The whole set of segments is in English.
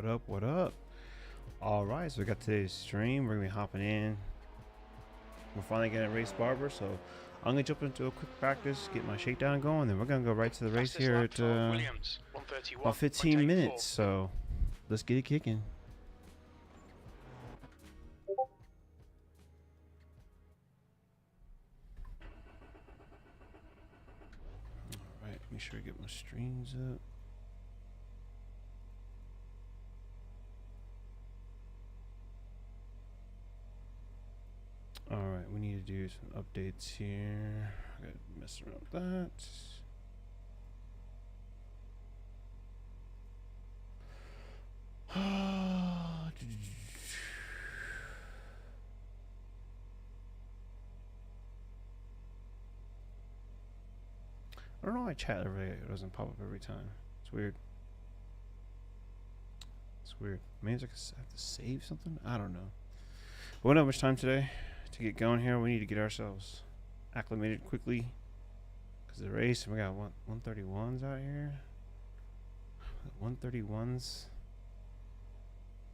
What up? What up? All right, so we got today's stream. We're gonna be hopping in. We're finally getting a race Barber, so I'm gonna jump into a quick practice, get my shakedown going, then we're gonna go right to the race here at about 15 minutes. So let's get it kicking. All right, make sure I get my streams up. Alright, we need to do some updates here. I gotta mess around with that. I don't know why chat doesn't pop up every time. It's weird. It's weird. Maybe I have to save something? I don't know. We don't have much time today to get going here. We need to get ourselves acclimated quickly because the race, we got 131s out here. 131s.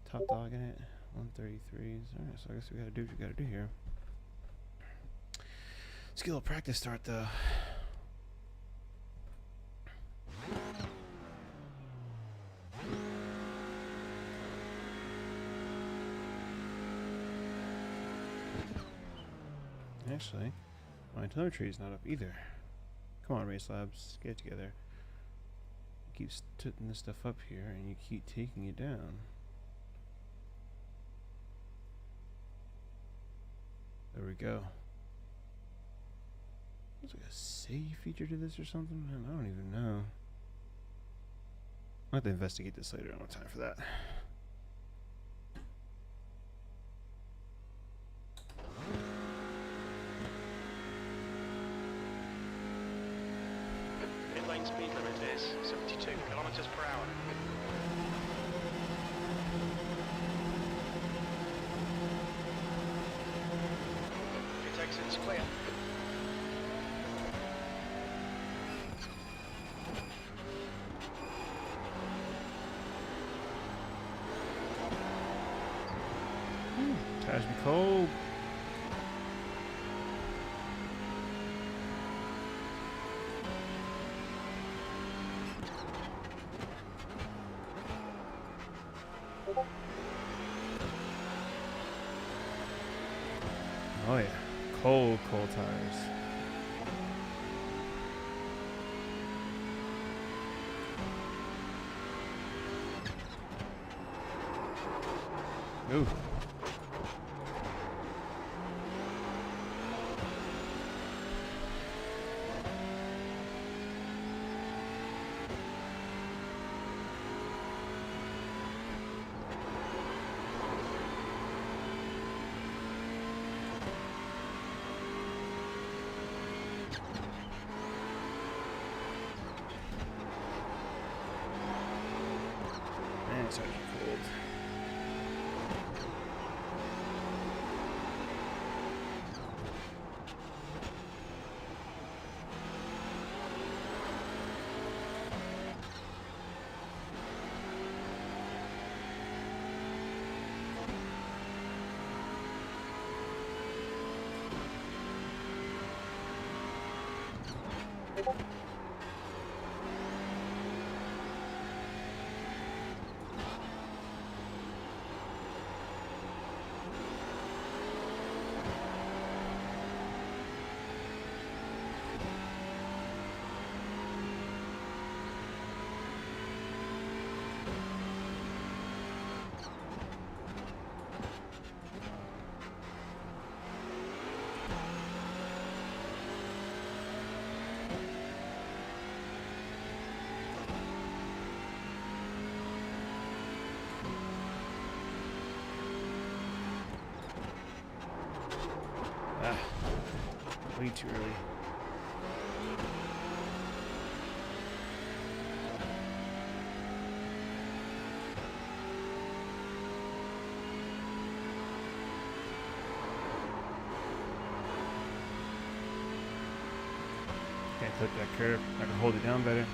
Top dog in it. 133s. Alright, so I guess we gotta do what we gotta do here. Let's get a little practice start though. Actually, my telemetry is not up either. Come on, Race Labs, get it together. You keep putting this stuff up here and you keep taking it down. There we go. There's like a save feature to this or something? Man, I don't even know. I'll have to investigate this later. I don't have time for that. Pit-lane speed limit is 72 kilometers per hour. Pit exit's clear. Tires be cold. Oh yeah, cold tires. Ooh. Man, it's actually cold. Ah, way too early. Can't clip that curve. I can hold it down better.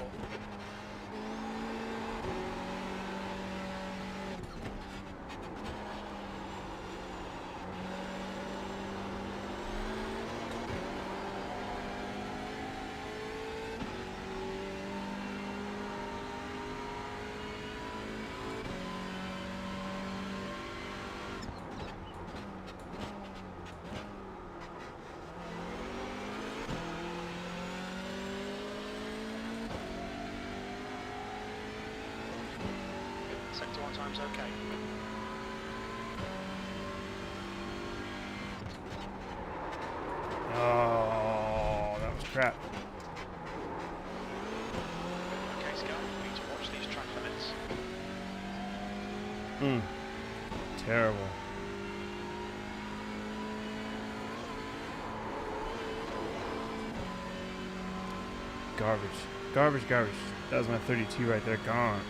4. Sector 1 time's okay. Oh, that was crap. Okay, Sky, we need to watch these track limits. Terrible. Garbage. Garbage, garbage. That was my 32 right there. Gone.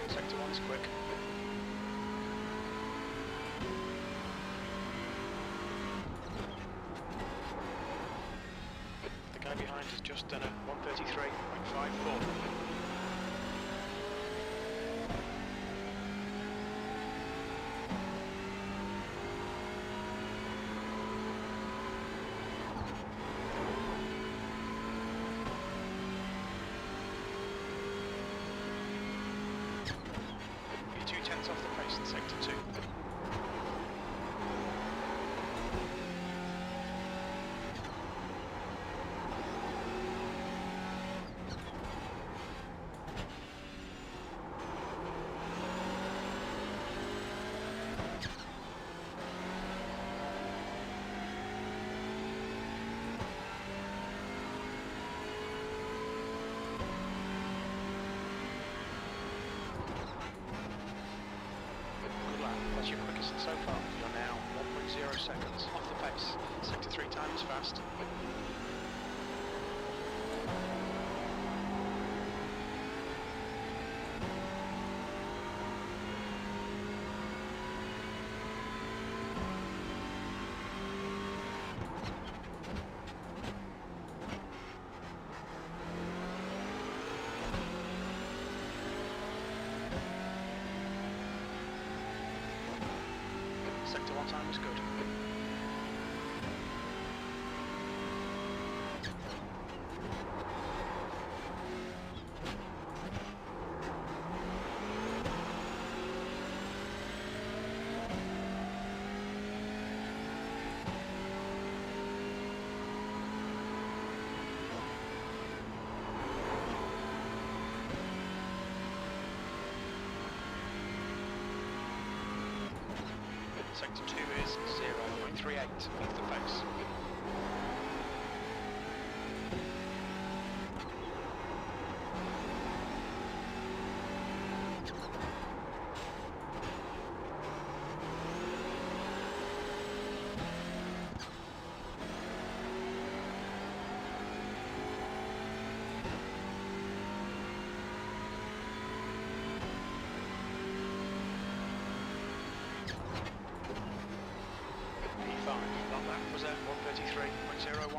Sector 1's quick. The guy behind has just done a 1:33.54. You're 2/10 off the pace in Sector 2. That's your quickest so far. You're now 1.0 seconds off the pace. Sector 3 time is fast. Sector 1 time is good. Sector 2 is 0.38 off the pace. That was at 1:33.01.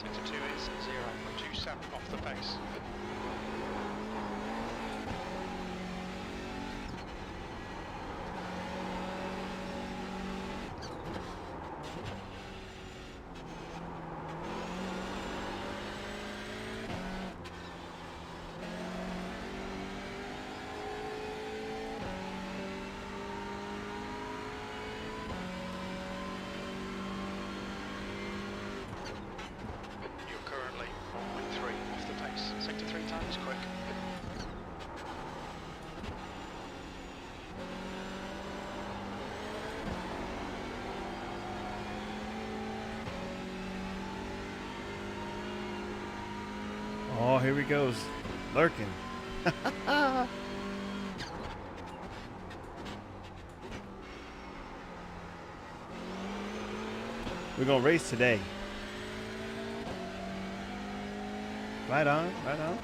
Sector 2 is 0.27 off the pace. Sector 3 time is quick. Oh, here he goes. Lurking. We're going to race today. Right on, right on.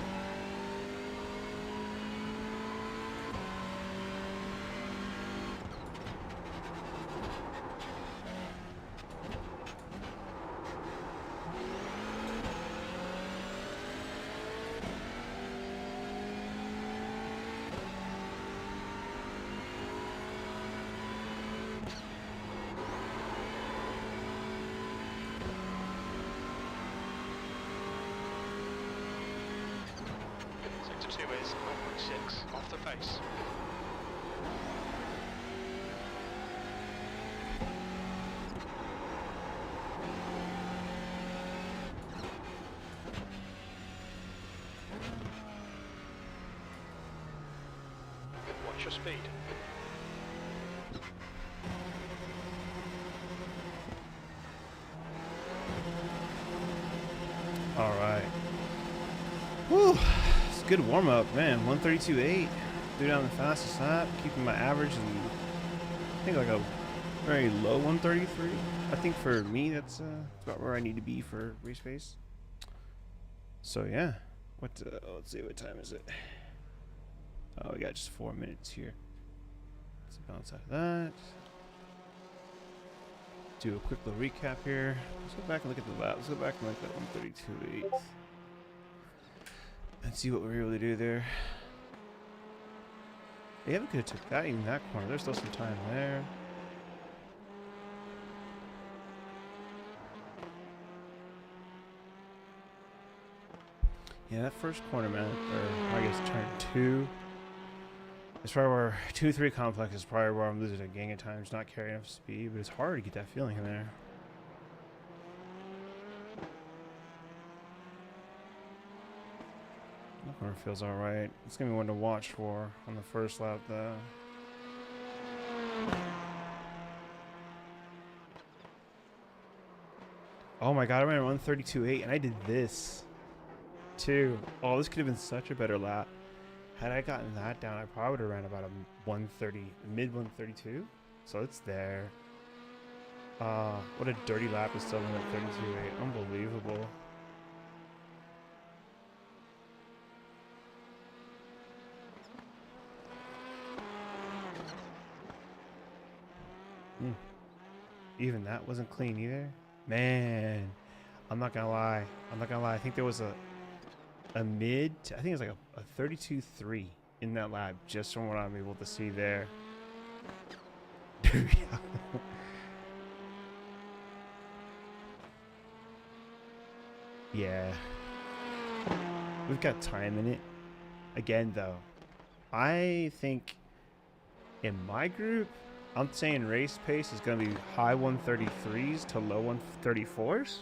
Sector 2 is 0.6 off the pace. Watch your speed. All right. Whew. It's a good warm up, man. 132.8. Threw down the fastest lap, keeping my average in, I think, like a very low 133. I think for me, that's about where I need to be for race pace. So yeah. Let's see, what time is it? Oh, we got just 4 minutes here. Let's bounce out of that. Do a quick little recap here. Let's go back and look at the lap. Let's go back and look at that 132.8. And see what we were able to do there. Yeah, we could have took that, even that corner. There's still some time there. Yeah, that first corner, man, or I guess turn 2. It's probably where 2-3 complex is probably where I'm losing a gang of times, not carrying enough speed, but it's hard to get that feeling in there. That corner feels alright. It's gonna be one to watch for on the first lap though. Oh my god, I ran 132.8 and I did this too. Oh, this could have been such a better lap. Had I gotten that down, I probably would have ran about a 130, mid 132. So it's there. What a dirty lap is still in at 32.8. Unbelievable. Even that wasn't clean either. Man, I'm not gonna lie. I think there was a mid, I think it was like a 32.3 in that lap, just from what I'm able to see there. Yeah. We've got time in it. Again, though, I think in my group, I'm saying race pace is going to be high 133s to low 134s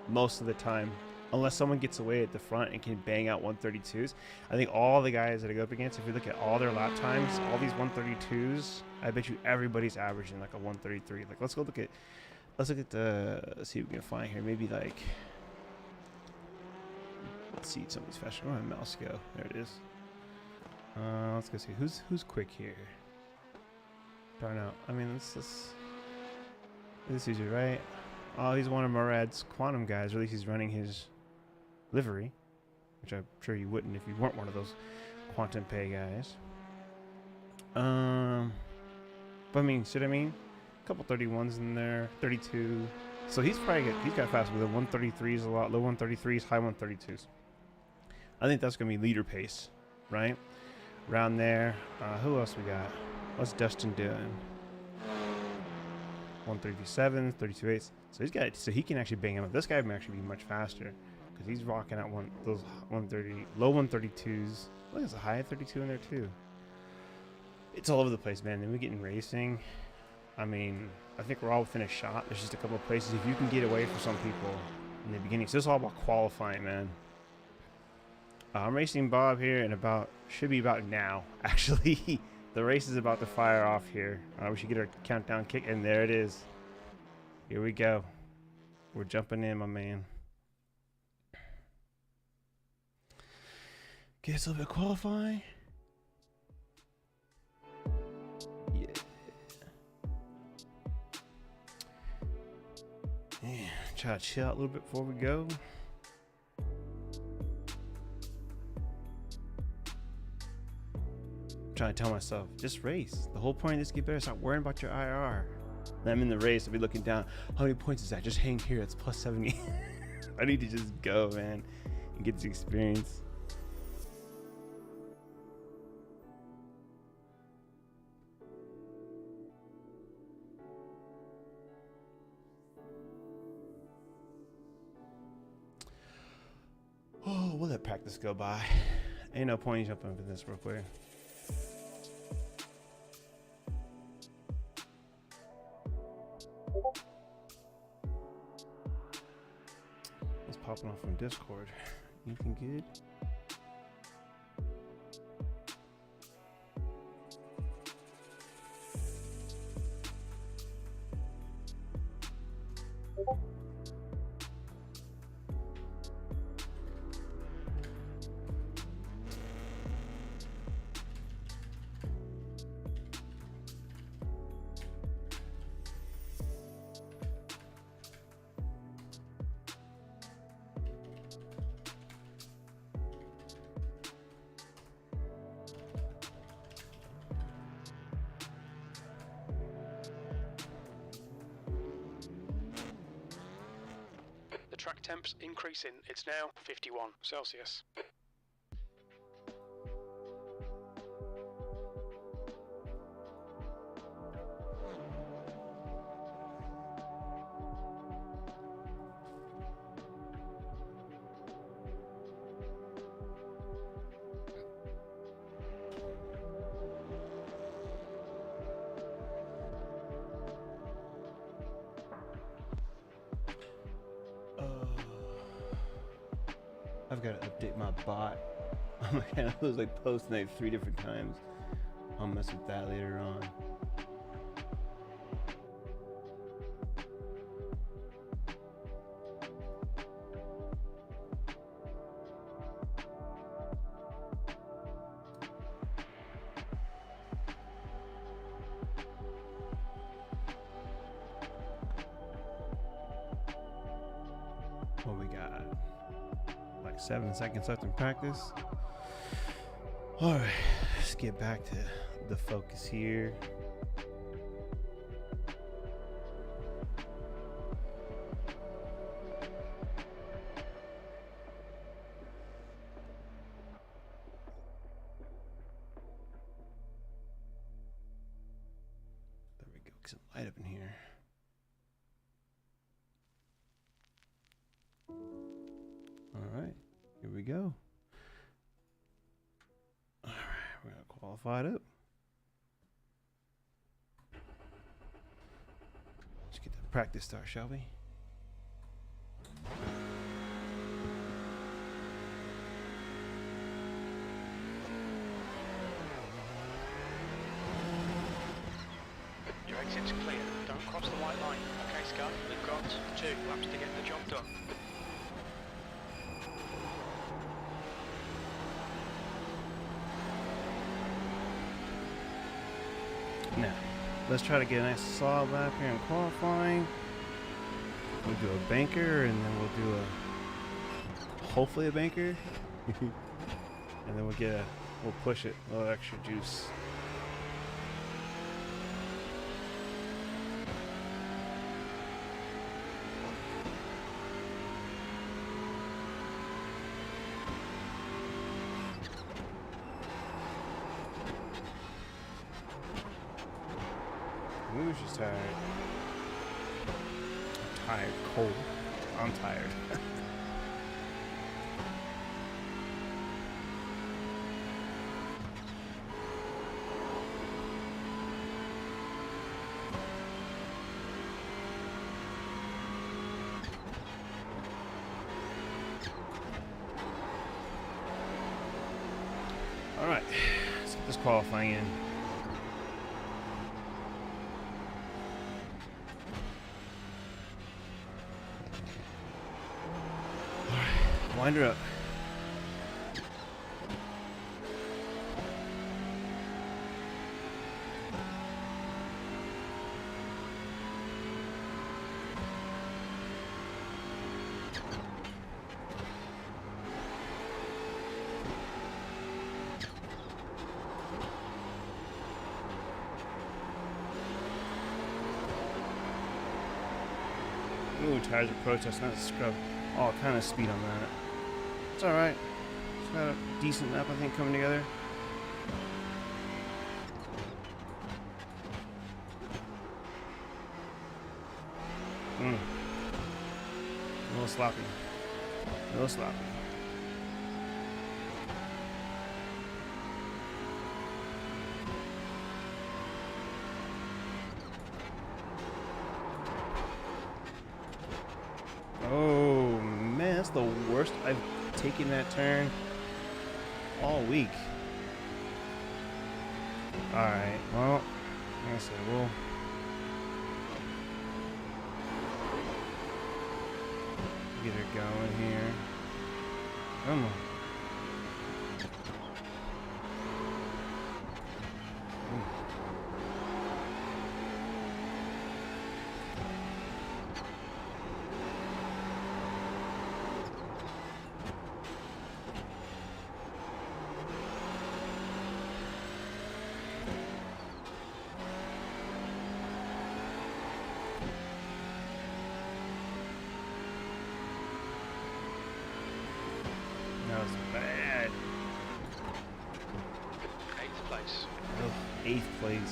most of the time. Unless someone gets away at the front and can bang out 132s. I think all the guys that I go up against, if you look at all their lap times, all these 132s, I bet you everybody's averaging like a 133. Like, let's look at the, let's see what we can find here. Maybe like, let's see some of these faster. Where did my mouse go? There it is. Let's go see who's quick here. Darn out. I mean, this is easy, right? Oh, he's one of Murad's quantum guys, or at least he's running his livery, which I'm sure you wouldn't if you weren't one of those quantum pay guys. But I mean, a couple 31s in there, 32. So he's got fast with the 133s a lot, low 133s, high 132s. I think that's gonna be leader pace, right? Around there. Who else we got? What's Dustin doing? 137s, 32.8s. So he can actually bang him up. This guy may actually be much faster because he's rocking out those 130, low 132s. Look, there's a high 32 in there too. It's all over the place, man. Then we get in racing. I mean, I think we're all within a shot. There's just a couple of places if you can get away from some people in the beginning. So it's all about qualifying, man. I'm racing Bob here and should be about now. Actually, the race is about to fire off here. We should get our countdown kick, and there it is. Here we go. We're jumping in, my man. Get us a little bit of qualifying. Yeah. Yeah. Try to chill out a little bit before we go. Trying to tell myself, just race. The whole point is to get better. Stop worrying about your IR. Then I'm in the race. I'll be looking down. How many points is that? Just hang here. It's plus 70. I need to just go, man, and get the experience. Oh, we'll let practice go by. Ain't no point in jumping into this real quick. It's popping off from Discord. Anything good? Track temps increasing. It's now 51 Celsius. I've got to update my bot. Oh my god, I was like posting like 3 different times. I'll mess with that later on. What we got? Like 7 seconds left in practice. All right, let's get back to the focus here. There we go. Get some light up in here. All right, here we go. All right, we're gonna qualify it up. Let's get the practice start, shall we? Your exit's clear. Don't cross the white line. Okay, Scott, we've got 2 laps to get the job done. Now, let's try to get a nice solid lap here in qualifying. We'll do a banker, and then we'll do hopefully a banker. And then we'll push it, a little extra juice. Ooh, she's tired. I'm tired, cold. I'm tired. All right, let's get this qualifying in. All right, wind her up. Ooh, tires of protest, not scrub. All kind of speed on that. It's alright. It's got a decent map, I think, coming together. A little sloppy. A little sloppy. Oh man, that's the worst I've taken that turn all week. Alright, well, like I said, we'll get her going here. Come on. That was bad. 8th place. Oh, 8th place.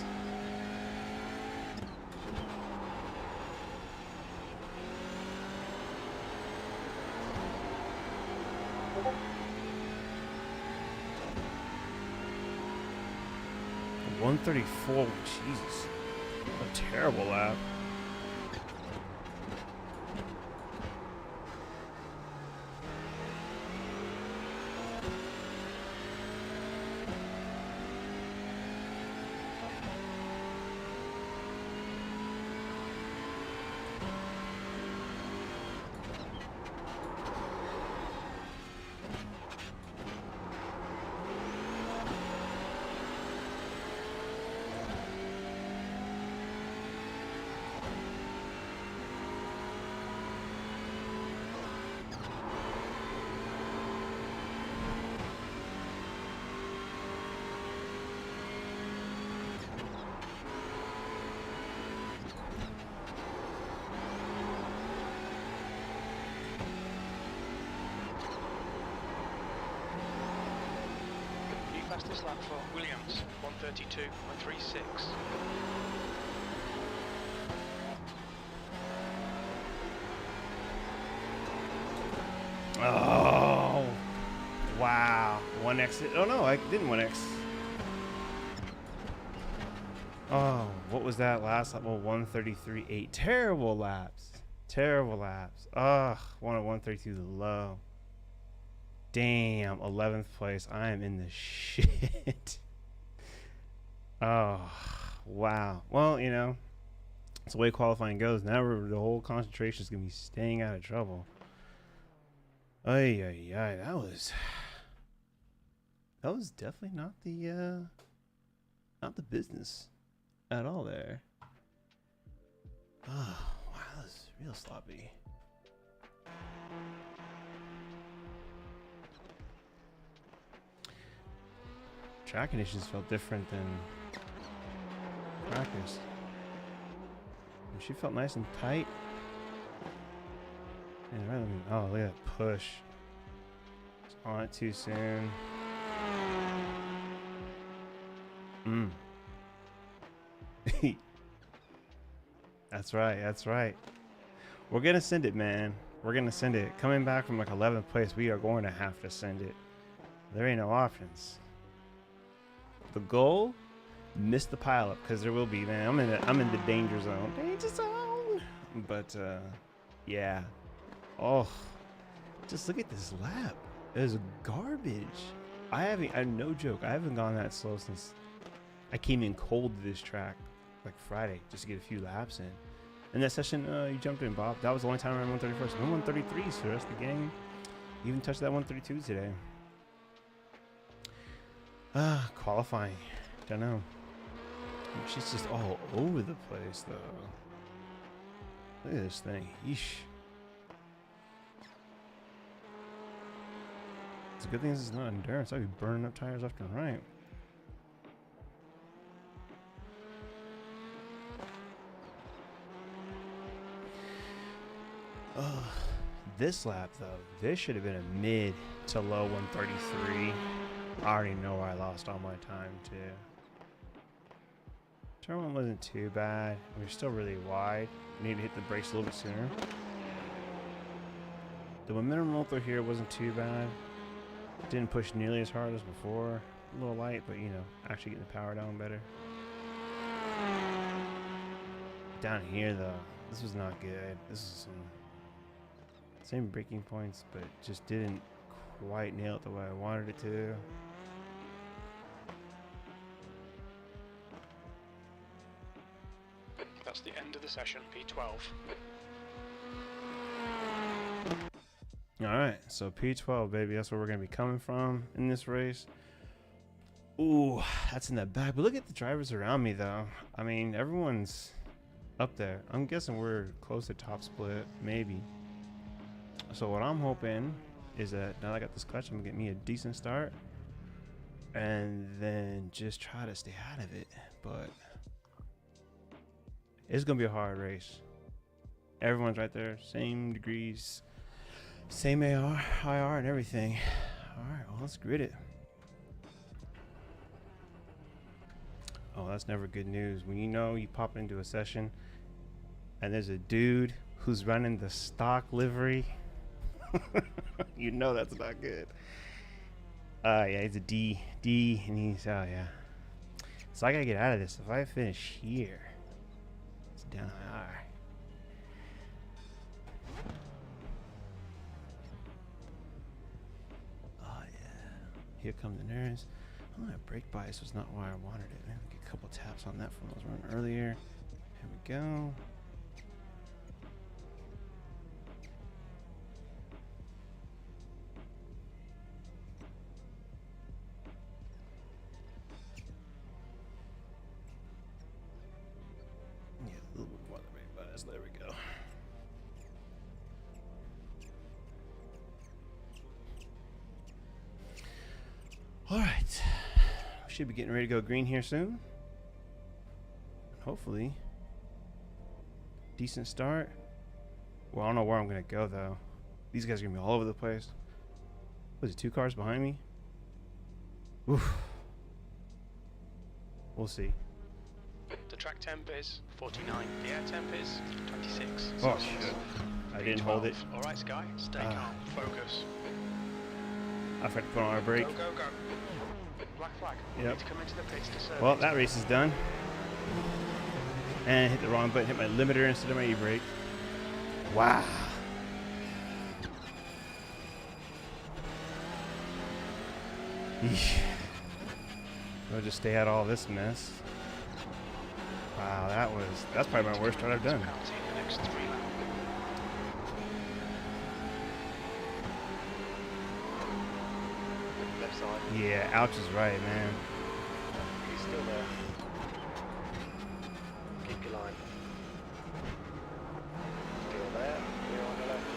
$134. Jesus, a terrible lap. Fastest lap for Williams, 132.36. Oh, wow. 1x. Oh, no, I didn't 1x. Oh, what was that last lap? Well, 133.8. Terrible laps. Terrible laps. Ugh, 132 low. Damn, 11th place. I am in the shit. Oh, wow. Well, you know, it's the way qualifying goes. Now the whole concentration is going to be staying out of trouble. Ay, ay, ay. That was definitely not the business at all there. Oh, wow, that was real sloppy. Track conditions felt different than practice. And she felt nice and tight. And right, oh, look at that push. It's on it too soon. That's right. That's right. We're going to send it, man. We're going to send it. Coming back from like 11th place, we are going to have to send it. There ain't no options. The goal, miss the pileup, because there will be, man. I'm in the danger zone. Danger zone. But yeah. Oh, just look at this lap. It is garbage. I'm no joke. I haven't gone that slow since I came in cold to this track, like Friday, just to get a few laps in. In that session, you jumped in, Bob. That was the only time I ran 131st. I'm 133, so the rest of the gang even touched that 132 today. Qualifying. Don't know. She's just all over the place, though. Look at this thing. Yeesh. It's a good thing this is not endurance. I'd be burning up tires left and right. This lap, though, this should have been a mid to low 133. I already know where I lost all my time, too. Turn one wasn't too bad. We were still really wide. We need to hit the brakes a little bit sooner. The momentum roll through here wasn't too bad. Didn't push nearly as hard as before. A little light, but you know, actually getting the power down better. Down here, though, this was not good. This is some same braking points, but just didn't quite nail it the way I wanted it to. That's the end of the session, P12. Alright, so P12, baby. That's where we're going to be coming from in this race. Ooh, that's in the back. But look at the drivers around me, though. I mean, everyone's up there. I'm guessing we're close to top split, maybe. So what I'm hoping is that now that I got this clutch, I'm going to get me a decent start. And then just try to stay out of it. But it's going to be a hard race. Everyone's right there. Same degrees. Same AR, IR, and everything. Alright, well, let's grid it. Oh, that's never good news. When you know you pop into a session and there's a dude who's running the stock livery, you know that's not good. Yeah, he's a D, and he's, oh yeah. So I gotta get out of this. If I finish here, it's down IR. Here come the nerds. Oh, that brake bias was not why I wanted it. Maybe get a couple taps on that from when I was running earlier. Here we go. Yeah, a little bit more of the brake bias. There we go. All right, we should be getting ready to go green here soon. Hopefully, decent start. Well, I don't know where I'm gonna go though. These guys are gonna be all over the place. Was it 2 cars behind me? Oof. We'll see. The track temp is 49. The air temp is 26. Oh shit! I didn't hold it. All right, Sky. Stay calm. Focus. I forgot to put on our brake. Go, go, go. Black flag. Yep. Need to come into the pits to serve. Well, that race is done. And hit the wrong button. Hit my limiter instead of my e-brake. Wow. Eesh. I'll just stay out of all this mess. Wow, that's probably my worst start I've done. Penalty in the next 3 laps. Left side. Yeah, ouch is right, man. He's still there. Keep your line. Still there. We're on the left.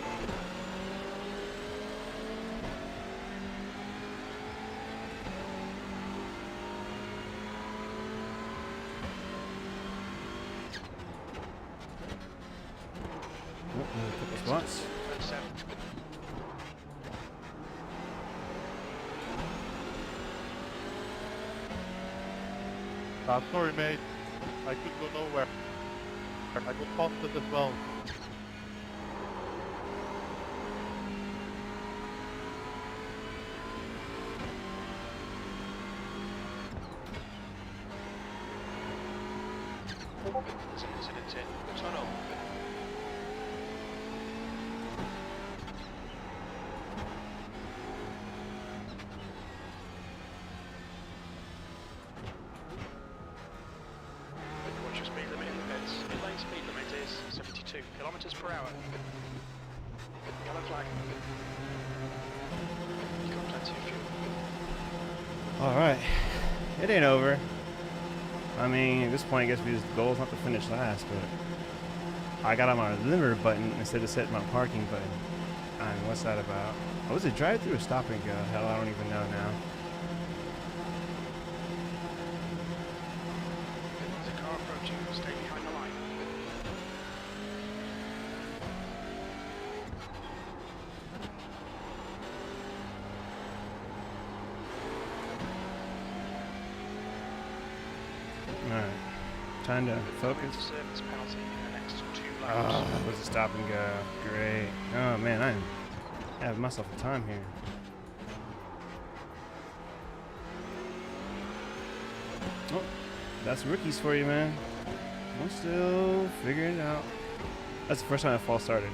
Oh, a couple spots. Turn 7. Sorry, mate. I could go nowhere. I got busted as well. There's an incident in tunnel. Watch your speed limit in the pits. Your lane speed limit is 72 kilometers per hour. Yellow flag. You've got plenty of fuel. Alright. It ain't over. I mean, at this point, I guess the goal is not to finish last, but I got on my limiter button instead of setting my parking button. I mean, what's that about? Oh, was it drive through or stop and go? Hell, I don't even know now. There's a car approaching. Stay behind the line. Alright. Time to focus. Service penalty in the next 2 Oh, laps. that was a stop and go. Great. Oh man, I'm having myself a time here. Oh, that's rookies for you, man. I'm still figuring it out. That's the first time I false started.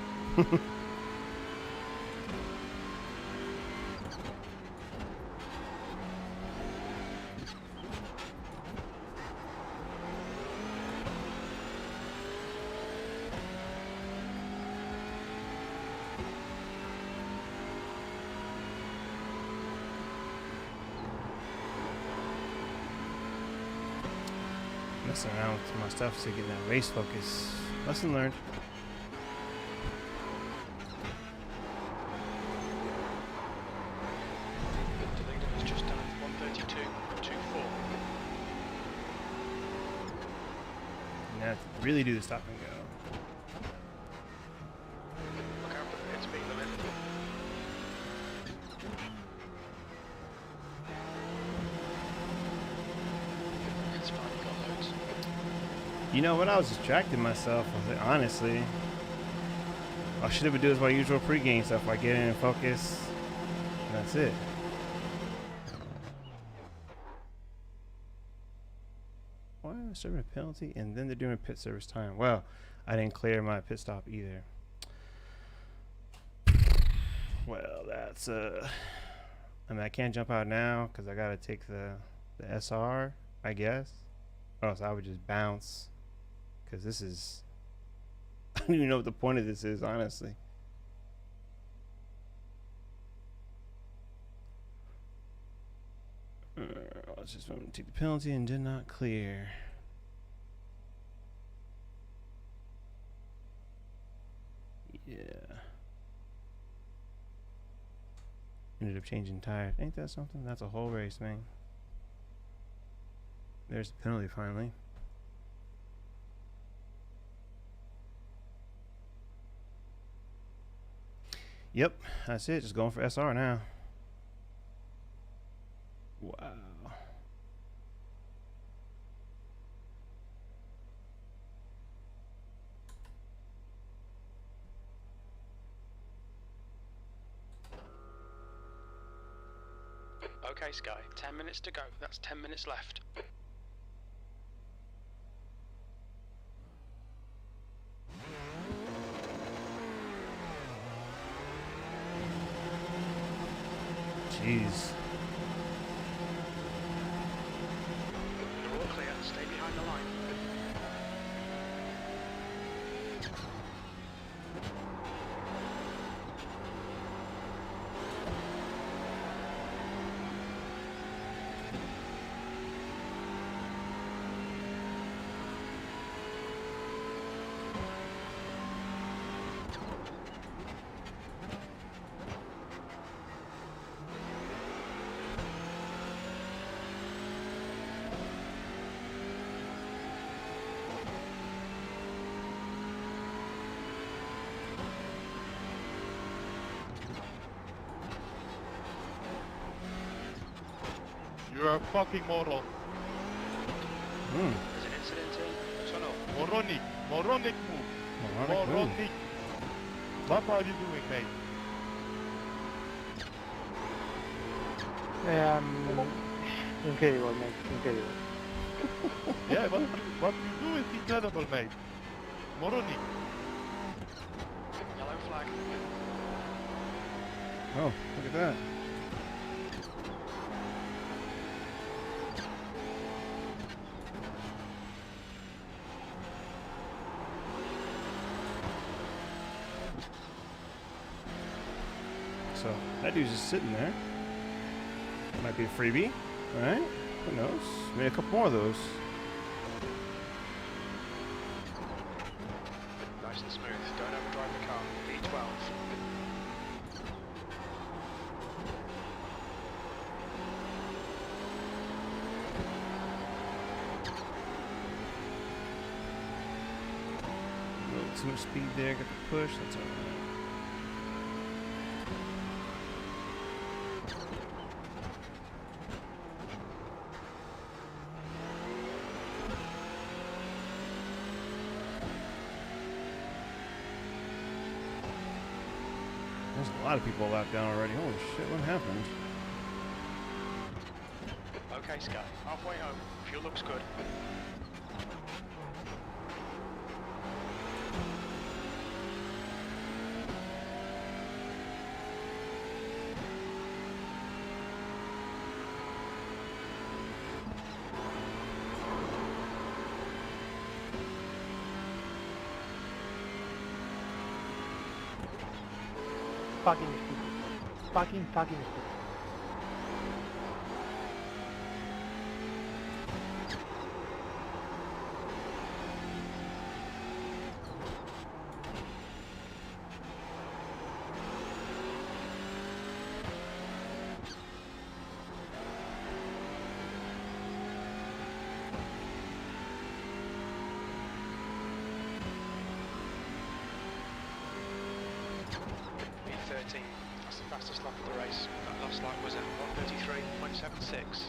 Messing around with my stuff to get that race focus. Lesson learned. The leader has just done 132.24. Now to really do the stop and go. Look out for the pit speed limit. It's fine, you've got loads. You know what? I was distracting myself. I was like, honestly, all I should have been doing is my usual pregame stuff. I get in and focus, and that's it. Why am I serving a penalty and then they're doing pit service time? Well, I didn't clear my pit stop either. Well, that's I mean, I can't jump out now because I gotta take the SR, I guess. Oh, so I would just bounce. Because this is... I don't even know what the point of this is, honestly. I was just going to take the penalty and did not clear. Yeah. Ended up changing tires. Ain't that something? That's a whole race, man. There's the penalty finally. Yep, that's it. Just going for SR now. Wow. Okay, Sky, 10 minutes to go. That's 10 minutes left. Jeez. You're all clear. Stay behind the line. You're a fucking moron. Hmm. There's an incident in tunnel. Moroni. Moronic move. Moronic move. Moronic. What are you doing, mate? Incredible, mate. Incredible. Yeah, what you do is incredible, mate. Moronic. Yellow flag. Oh, look at that. So that dude's just sitting there. Might be a freebie, right? Who knows? Maybe a couple more of those. Nice and smooth. Don't overdrive the car. B12. A little too much speed there. Got the push. That's all right. There's a lot of people lapped down already. Holy shit, what happened? Okay, Sky. Halfway home. Fuel looks good. Fucking stupid. Fucking stupid. B13. That's the fastest lap of the race. That last lap was at 1:33.76.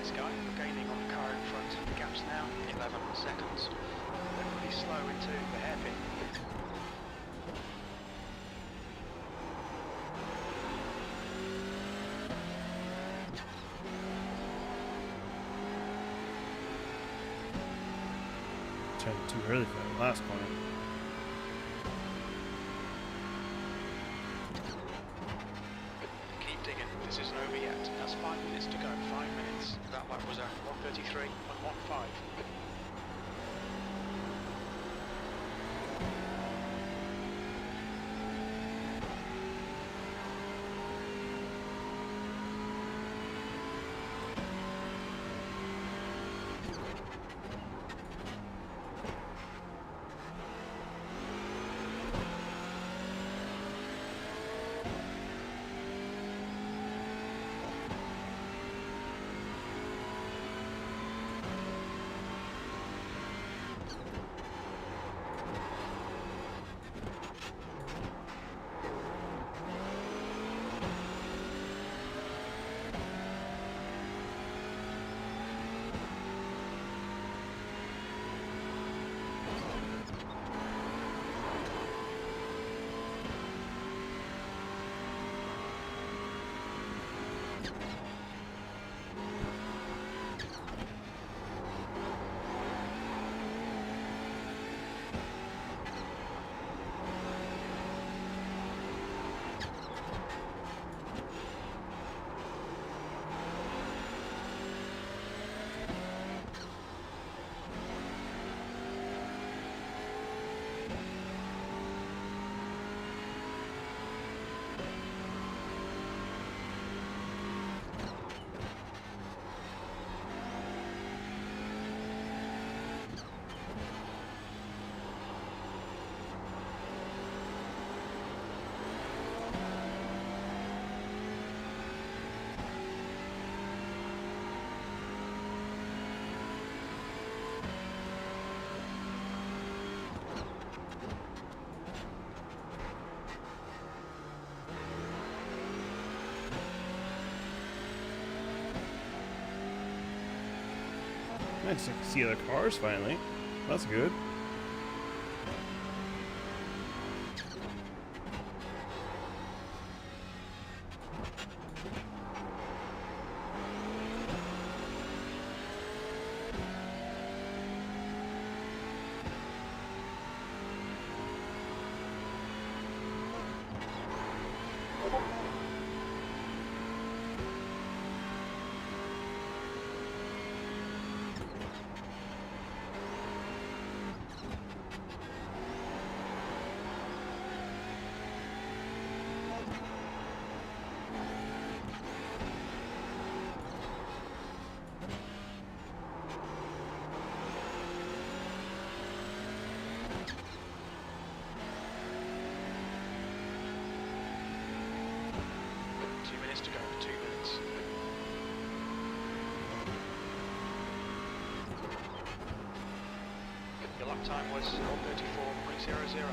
Sky, gaining on the car in front. The gap's now 11 seconds. They're pretty slow into the hairpin. Turned too early for that last corner. Keep digging. This isn't over yet. That's 5 minutes to go. 5 minutes. That lap was at 1:33.15. Nice to see other cars finally. That's good. To go, 2 minutes. Your lap time was 1:34.00.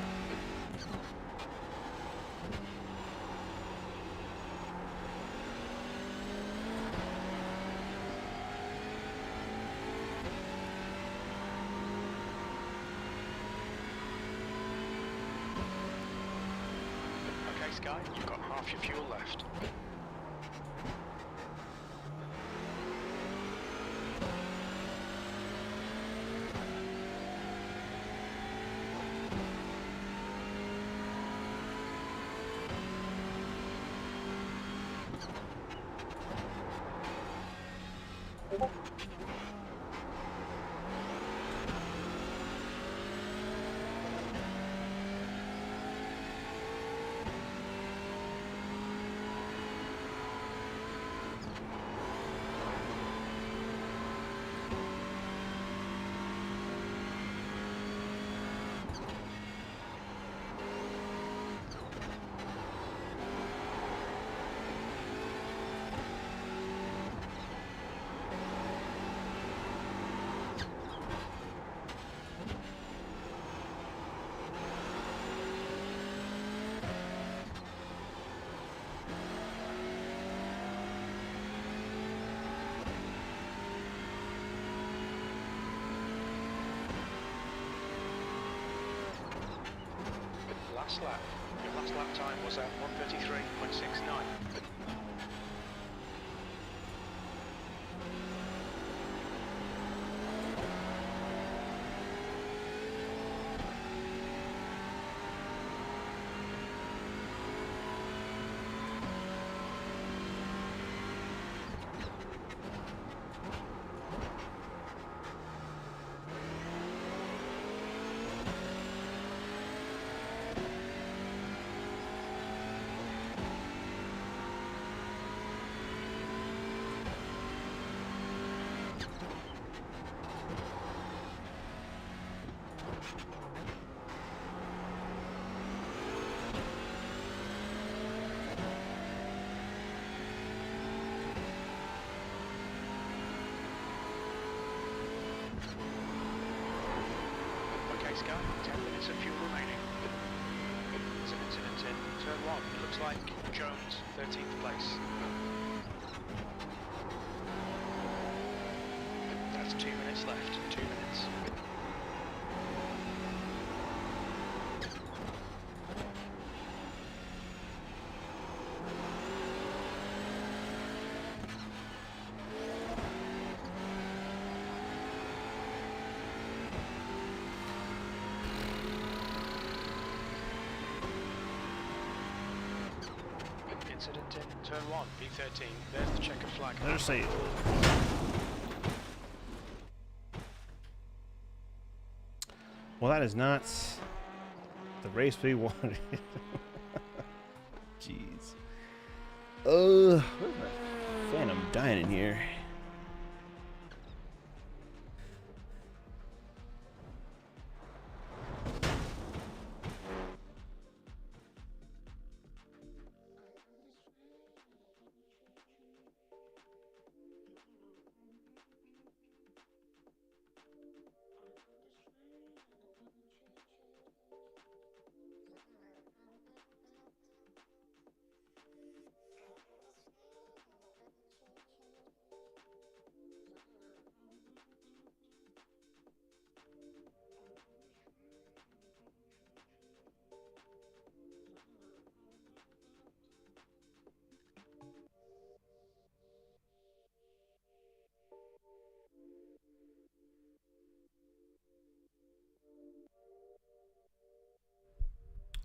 Okay, Sky, you've got half your fuel left. Last lap. Your last lap time was at 1:33.69. Okay, Sky, 10 minutes of fuel remaining. It's an incident in turn 1. It looks like Jones, 13th place. That's 2 minutes left. 2 minutes. Incident in turn 1, B13. There's the checker flag. Let her say it. Well, that is not the race we wanted. Jeez. Where's my Phantom dying in here?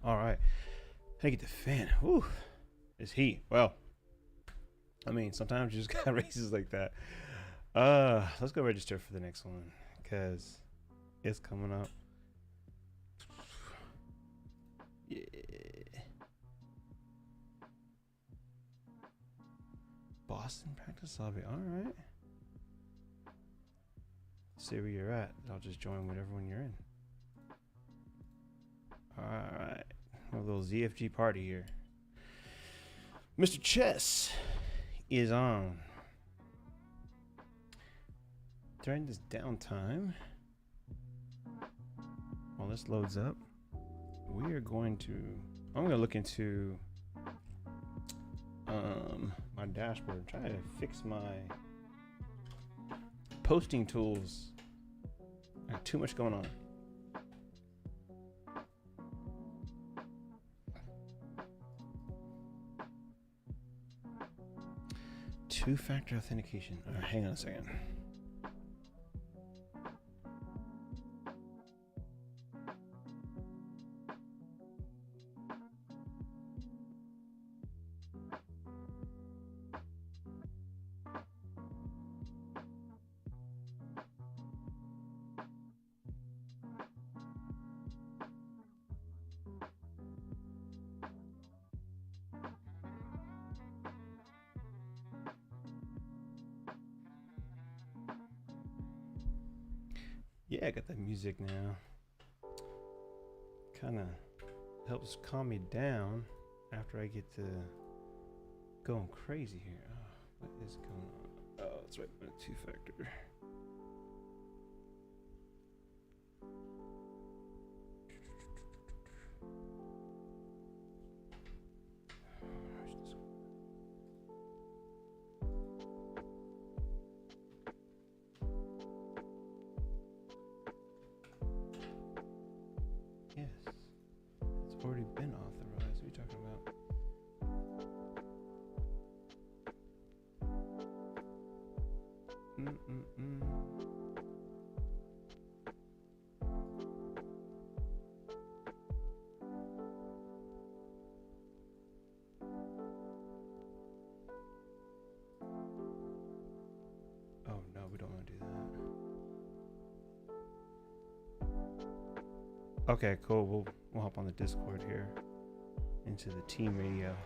All right. How to get the fan? Whew. It's heat. Well, I mean, sometimes you just got races like that. Let's go register for the next one because it's coming up. Yeah. Boston practice lobby. All right. See where you're at. I'll just join whatever one you're in. All right. A little ZFG party here. Mr. Chess is on. During this downtime, while this loads up, we are going to. I'm going to look into my dashboard, try to fix my posting tools. I got too much going on. Two-factor authentication. All right, hang on a second. Yeah, I got the music now. Kind of helps calm me down after I get to going crazy here. Oh, what is going on? Oh, that's right, two-factor. Yes, it's already been authorized. What are you talking about? Oh no, we don't want to do that. Okay, cool. We'll hop on the Discord here into the team radio.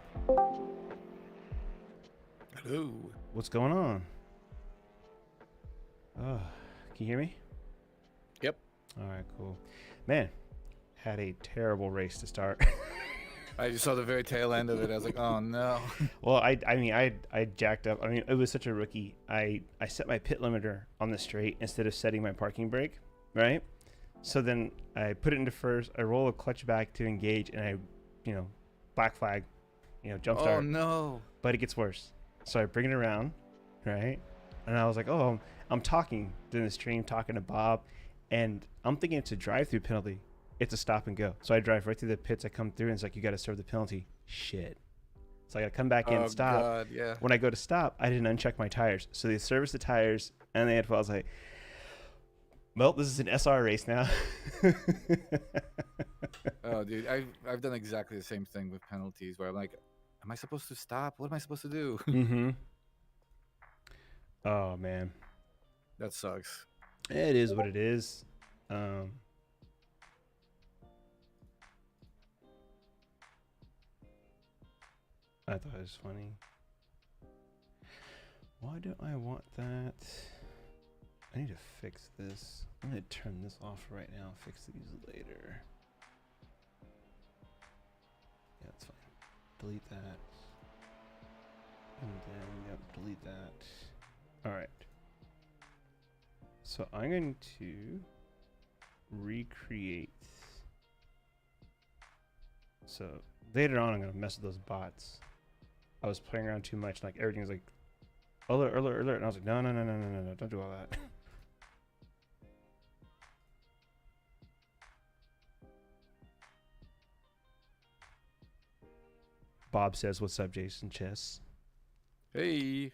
Hello. What's going on? Oh, can you hear me? Yep. All right, cool. Man, had a terrible race to start. I just saw the very tail end of it. I was like, oh no. Well, I jacked up. I mean, it was such a rookie. I set my pit limiter on the straight instead of setting my parking brake, right? So then I put it into first. I roll a clutch back to engage, and I, black flag, jump start. Oh no. But it gets worse. So I bring it around, right? And I was like, oh, I'm talking during the stream, talking to Bob, and I'm thinking it's a drive-through penalty. It's a stop and go. So I drive right through the pits. I come through, and it's like, you got to serve the penalty. Shit. So I got to come back in and stop. God, yeah. When I go to stop, I didn't uncheck my tires. So they serviced the tires, and I was like, well, this is an SR race now. Oh, dude, I've done exactly the same thing with penalties where I'm like, am I supposed to stop? What am I supposed to do? Mm-hmm. Oh, man. That sucks. It is what it is. I thought it was funny. Why do I want that? I need to fix this. I'm going to turn this off right now. Fix these later. Yeah, that's fine. Delete that. And then, yep, delete that. All right. So I'm going to recreate. So later on, I'm going to mess with those bots. I was playing around too much. Like everything was like, alert, alert, alert. And I was like, no, don't do all that. Bob says, what's up, Jason Chess? Hey.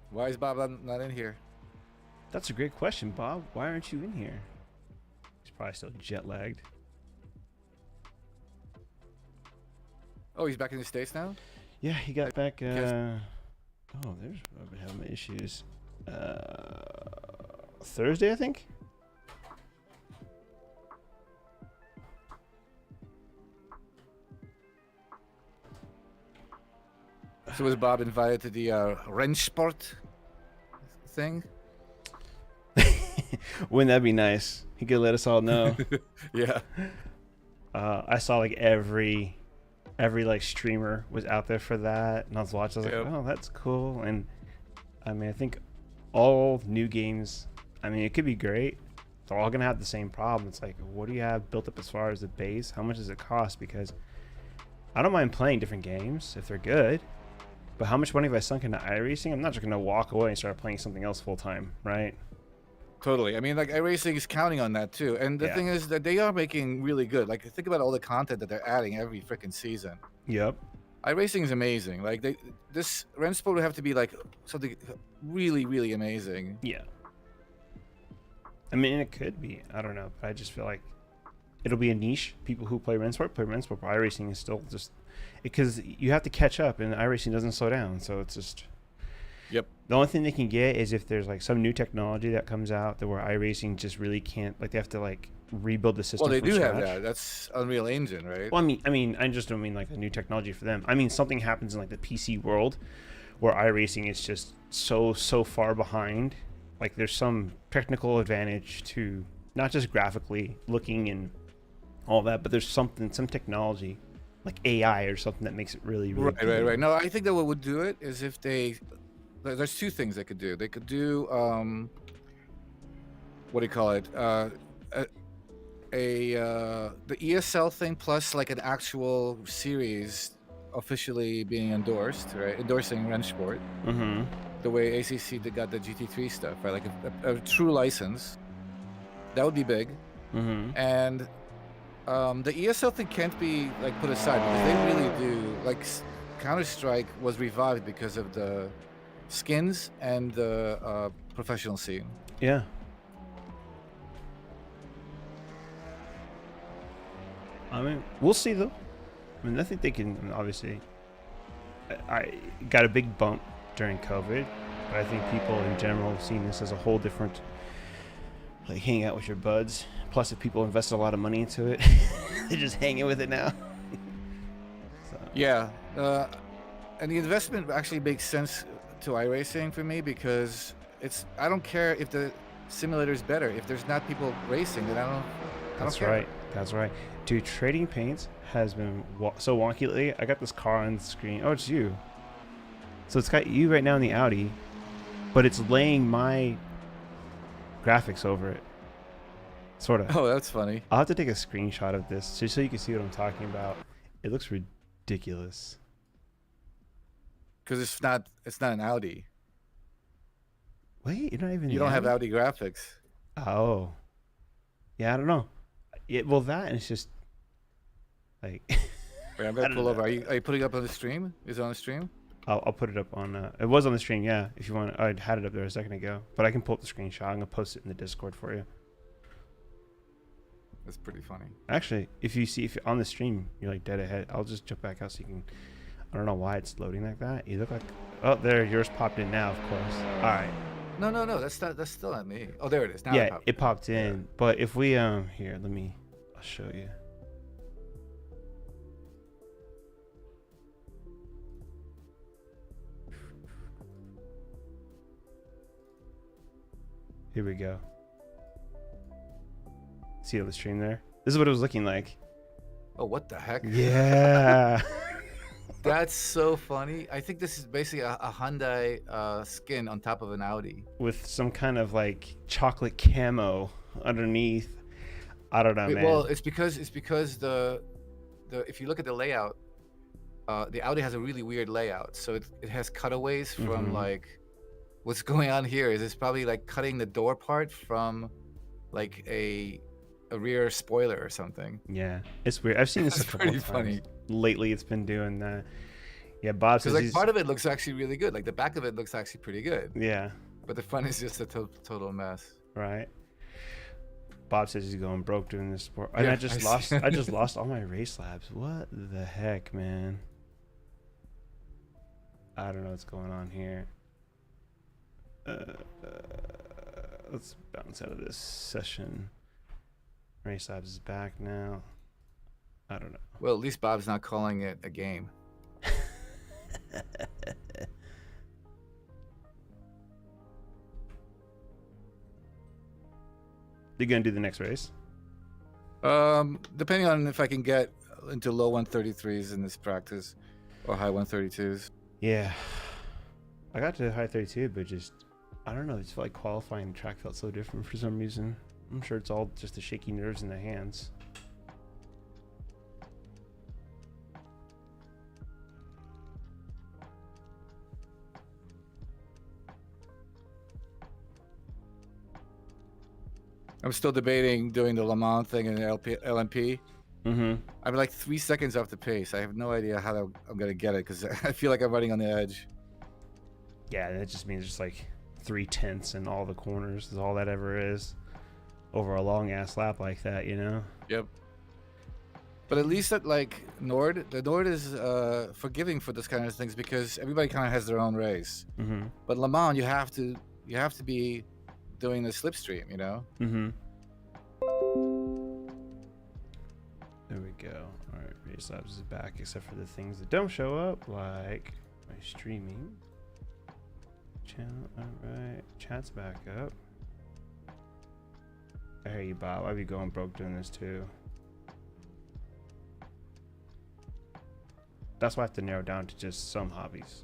Why is Bob not in here? That's a great question, Bob. Why aren't you in here? He's probably still jet lagged. Oh, he's back in the States now? Yeah, he got back. guess- Oh, there's I've been having issues. Thursday, I think. So was Bob invited to the Rennsport thing? Wouldn't that be nice? He could let us all know. Yeah. I saw like every like streamer was out there for that, and I was watching. I was Yep. like, oh, that's cool. And I mean, I think all new games. I mean, it could be great. They're all gonna have the same problem. It's like, what do you have built up as far as the base? How much does it cost? Because I don't mind playing different games if they're good, but how much money have I sunk into iRacing? I'm not just gonna walk away and start playing something else full time, right? Totally. I mean, like iRacing is counting on that too. And the Yeah. thing is that they are making really good. Like, think about all the content that they're adding every freaking season. Yep. iRacing is amazing. Like, this Rennsport would have to be like something really, really amazing. Yeah. I mean, it could be. I don't know, but I just feel like it'll be a niche. People who play Rennsport play Rennsport. But iRacing is still just because you have to catch up, and iRacing doesn't slow down. So it's just. Yep. The only thing they can get is if there's like some new technology that comes out that where iRacing just really can't, like they have to like rebuild the system. Well, they from do have scratch. that. That's Unreal Engine, right? Well, I just don't mean like a new technology for them. I mean something happens in like the PC world where iRacing is just so far behind. Like there's some technical advantage to not just graphically looking and all that, but there's some technology like AI or something that makes it really Right. good. No, I think that what would do it is if they. There's two things they could do. They could do what do you call it? The ESL thing plus like an actual series officially being endorsed, right? Endorsing Rennsport. Mm-hmm. The way ACC got the GT3 stuff, right? Like a true license. That would be big. Mm-hmm. And the ESL thing can't be like put aside because they really do. Like Counter-Strike was revived because of the skins and the professional scene. Yeah. I mean, we'll see though. I mean, I think they can. Obviously, I got a big bump during COVID, but I think people in general have seen this as a whole different, like hanging out with your buds. Plus, if people invested a lot of money into it, they're just hanging with it now. So. Yeah, and the investment actually makes sense to iRacing for me because I don't care if the simulator is better. If there's not people racing, then I don't That's care. right. That's right. Dude, trading paints has been so wonky lately. I got this car on the screen. Oh, it's you. So it's got you right now in the Audi, but it's laying my graphics over it. Sort of. Oh, that's funny. I'll have to take a screenshot of this just so you can see what I'm talking about. It looks ridiculous. Because it's not an Audi. Wait, you're not even. You the don't have Audi? Audi graphics. Oh. Yeah, I don't know. Well, that and it's just like. Wait, I'm I gonna don't pull know. over. Are you putting it up on the stream? Is it on the stream? I'll put it up on. It was on the stream, yeah. If you want, I had it up there a second ago, but I can pull up the screenshot. I'm gonna post it in the Discord for you. That's pretty funny. Actually, if you're on the stream, you're like dead ahead. I'll just jump back out so you can. I don't know why it's loading like that. You look like. Oh, there, yours popped in now. Of course. All right. No. That's still not me. Oh, there it is. Now Yeah, it popped in. Yeah. But if we here, I'll show you. Here we go. See on the stream there? This is what it was looking like. Oh, what the heck? Yeah. That's so funny. I think this is basically a Hyundai skin on top of an Audi. With some kind of like chocolate camo underneath. I don't know, man. Well, it's because the if you look at the layout, the Audi has a really weird layout. So it has cutaways from Mhm. like what's going on here is it's probably like cutting the door part from like a rear spoiler or something. Yeah, it's weird. I've seen this a That's couple pretty of times. funny. Lately, it's been doing that. Yeah, Bob says Because like he's. part of it looks actually really good. Like the back of it looks actually pretty good. Yeah, But the front is just a total mess. Right. Bob says he's going broke doing this sport. And Yeah, I just I see. lost. I just lost all my race labs. What the heck, man? I don't know what's going on here. Let's bounce out of this session. Race labs is back now. I don't know. Well, at least Bob's not calling it a game. You gonna do the next race? Depending on if I can get into low 133s in this practice or high 132s. Yeah. I got to high 32, but just I don't know. It's like qualifying the track felt so different for some reason. I'm sure it's all just the shaky nerves in the hands. I'm still debating doing the Le Mans thing in LMP. Mm-hmm. I'm like 3 seconds off the pace. I have no idea how I'm gonna get it because I feel like I'm running on the edge. Yeah, that just means just like 3/10 in all the corners is all that ever is over a long ass lap like that, you know? Yep. But at least at like Nord, the Nord is forgiving for this kind of things because everybody kind of has their own race. Mm-hmm. But Le Mans, you have to be doing the slipstream, you know? Mm-hmm. There we go. All right, Race Labs is back, except for the things that don't show up, like my streaming channel. All right, chat's back up. I hear you, Bob. I'd be going broke doing this too. That's why I have to narrow down to just some hobbies.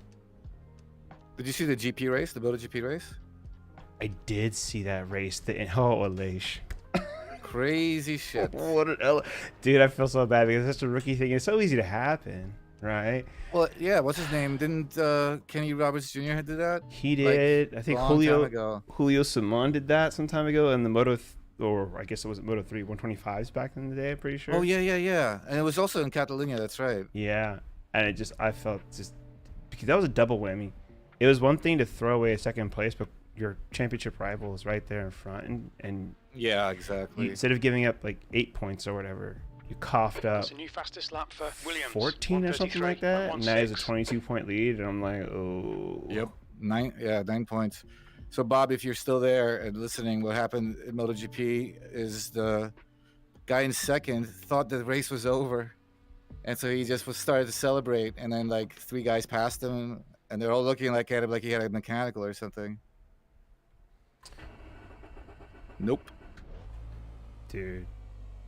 Did you see the GP race, the MotoGP race? I did see that race. Alish. Crazy shit. What an dude! I feel so bad because it's such a rookie thing. It's so easy to happen, right? Well, yeah. What's his name? Didn't Kenny Roberts Jr. do that? He did. I think Julio Simon did that some time ago, and the or I guess it was Moto 3 125s back in the day. I'm pretty sure. Oh yeah. And it was also in Catalunya. That's right. Yeah, and I felt just because that was a double whammy. It was one thing to throw away a second place, but your championship rival is right there in front, and yeah, exactly. Instead of giving up like 8 points or whatever, you coughed up That's a new fastest lap for Williams. 14 or something like that, and that is a 1:16. 22-point lead, and I'm like, oh. Yep, 9 points. So Bob, if you're still there and listening, what happened in MotoGP is the guy in second thought the race was over, and so he just started to celebrate, and then like 3 guys passed him, and they're all looking like at him like he had a mechanical or something. Nope. Dude,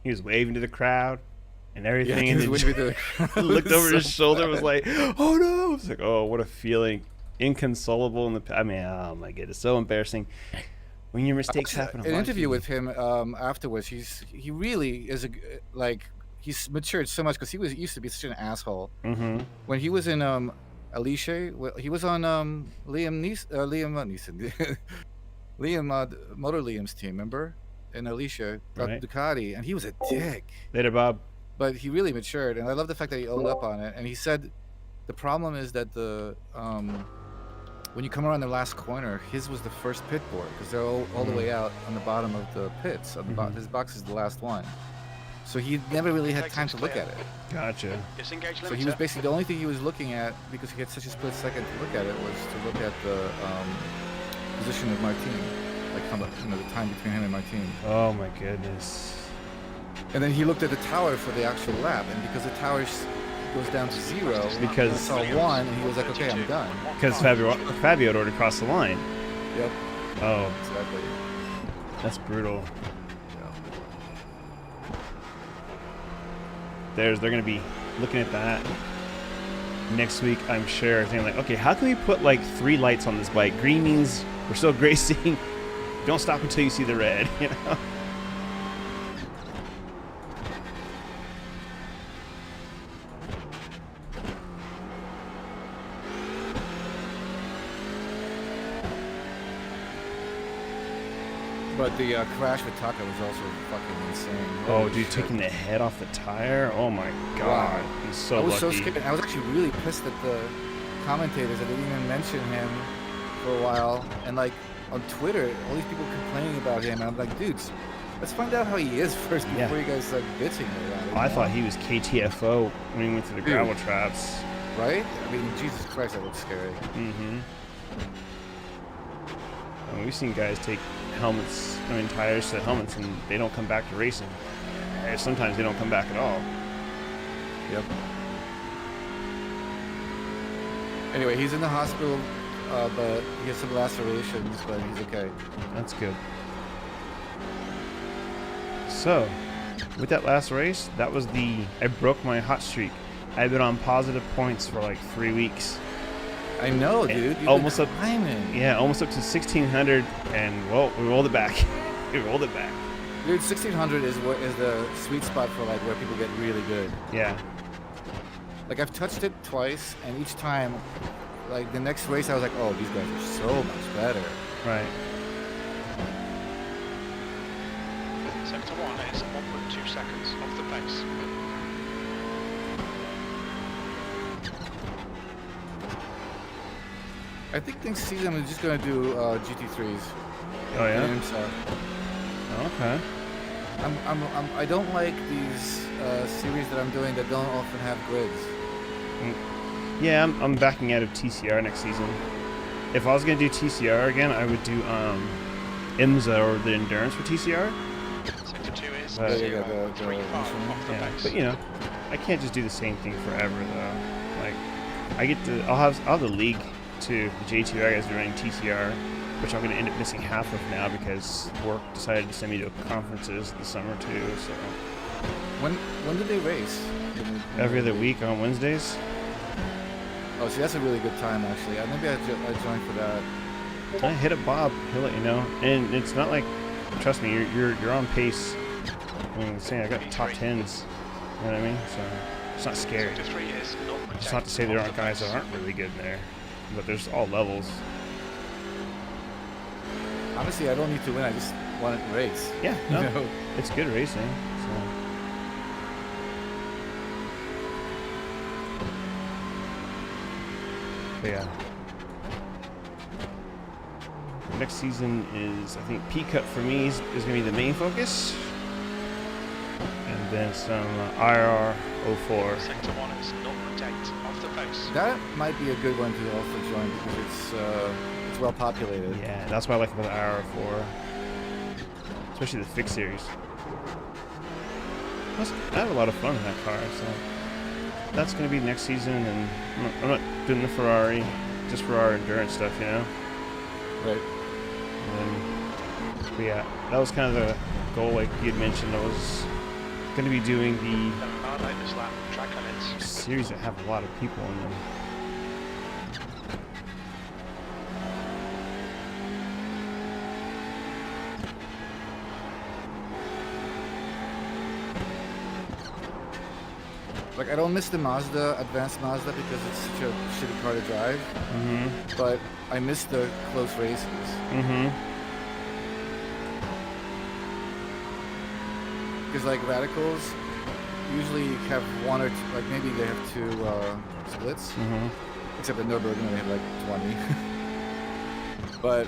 he was waving to the crowd and everything, Yeah, and he was then waving to looked over his so shoulder, bad. was like, "Oh no!" It's like, "Oh, what a feeling, inconsolable." I mean, oh my goodness, so embarrassing when your mistakes happen. An interview with him afterwards. He really is he's matured so much because he used to be such an asshole. Mm-hmm. When he was in Alicia, he was on Liam Motor Liam's team, remember? In Alicia, Right. Ducati, and he was a dick. Later, Bob. But he really matured, and I love the fact that he owned up on it. And he said the problem is that when you come around the last corner, his was the first pit board because they're all the way out on the bottom of the pits. His box is the last one, so he never really had time to look at it. Gotcha. Disengage So he was basically the only thing he was looking at, because he had such a split second to look at it, was to look at the position of Martin, like the time between him and Martin. Oh my goodness. And then he looked at the tower for the actual lap, and because the tower goes down to 0, Because- he saw 1, and he was like, okay, I'm done. Because Fabio had already crossed the line. Yep, Oh, exactly. that's brutal. Yeah. They're going to be looking at that next week, I'm sure. Saying like, okay, how can we put like 3 lights on this bike? Green means we're still racing. Don't stop until you see the red, you know? But the crash with Taka was also fucking insane. Oh, Holy dude, shit. taking the head off the tire? Oh my god. Wow. He's so I was lucky. so scared. I was actually really pissed at the commentators that didn't even mention him for a while. And like, on Twitter, all these people complaining about him, and I'm like, dudes, let's find out how he is first Yeah. before you guys start bitching about it. I you know? thought he was KTFO when he went to the gravel traps. Right? I mean, Jesus Christ, that looks scary. Mm-hmm. I mean, we've seen guys take tires to helmets, and they don't come back to racing. Sometimes they don't come back at all. Yep. Anyway, he's in the hospital, but he has some lacerations, but he's okay. That's good. So, with that last race, I broke my hot streak. I've been on positive points for like 3 weeks. I know, dude. You've almost been up- climbing. Yeah, almost up to 1600, and well, we rolled it back. We rolled it back. Dude, 1600 is the sweet spot for like where people get really good. Yeah. Like I've touched it twice, and each time, like the next race, I was like, oh, these guys are so much better. Right. Sector 1 is 1.2 seconds off the pace. I think next season I'm just gonna do GT3s. Oh yeah. And, Okay. I don't like these series that I'm doing that don't often have grids. Yeah, I'm backing out of TCR next season. If I was gonna do TCR again, I would do IMSA or the endurance for TCR. Sector 2 is But- 0.35 off the Yeah, pace. but you know, I can't just do the same thing forever though. Like, I'll have the league too. The J2R guys are running TCR, which I'm gonna end up missing half of now because work decided to send me to conferences this summer too. So When did they race? every other week on Wednesdays. Oh, see, that's a really good time actually. Maybe I'd join for that. I hit up Bob. He'll let you know. And it's not like, trust me, you're on pace. I mean, saying I got top 10s. You know what I mean? So it's not scary. Sector 3 is 0.8 It's not to say there off aren't the guys pace. that aren't really good in there, but there's all levels. Honestly, I don't need to win. I just want to race. Yeah, You no, know? it's good racing. So. But yeah. Next season is, I think, P-Cut for me is going to be the main focus. And then some IR04. Sector 1 is 0.8 off the pace. That might be a good one to also join because it's well populated. Yeah, that's what I like about the IR04. Especially the fixed series. Plus, I have a lot of fun in that car, so that's going to be next season, and I'm not doing the Ferrari just for our endurance stuff, you know? Right. And then, but yeah, that was kind of the goal, like you had mentioned. I was going to be doing the This lap, track limits. series that have a lot of people in them. Like I don't miss the advanced Mazda because it's such a shitty car to drive. Mm-hmm. But I miss the close races. Mm-hmm. Because like radicals usually have one or two, like maybe they have two splits. Mm-hmm. Except at Nürburgring they have like 20. But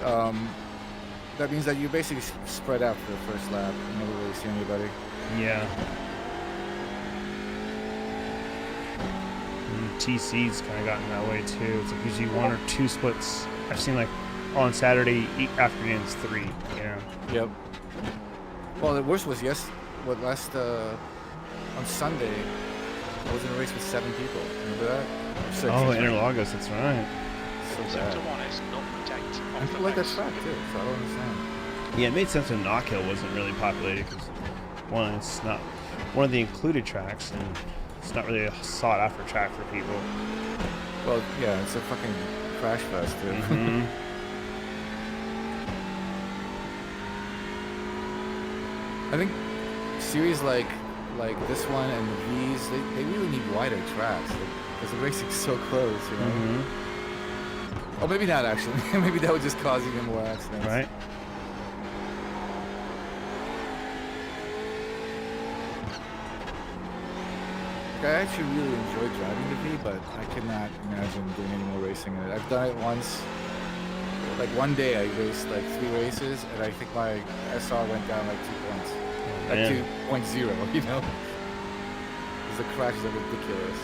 that means that you basically spread out for the first lap. You never really see anybody. Yeah. TC's kind of gotten that way too. It's like usually one or two splits. I've seen like on Saturday afternoons 3. You know. Yep. Well, the worst was on Sunday, I was in a race with 7 people. Remember that? Or 6. Oh, Interlagos. That's right. So Sector bad. 1 is 0.8 And off people the like that pace. track too, so I don't understand. Yeah, it made sense when Knockhill wasn't really populated because one, it's not one of the included tracks, and it's not really a sought after track for people. Well, yeah, it's a fucking crash fest, dude. Mm-hmm. I think series like this one and the V's, they really need wider tracks because the racing's so close, you know. Mm-hmm. Oh, maybe not actually. Maybe that would just cause even more accidents. Right. Like, I actually really enjoy driving the V, but I cannot imagine doing any more racing in it. I've done it once. like one day I raced like 3 races, and I think my SR went down like 2 points, like Man. 2.0. You know, because the crashes are ridiculous.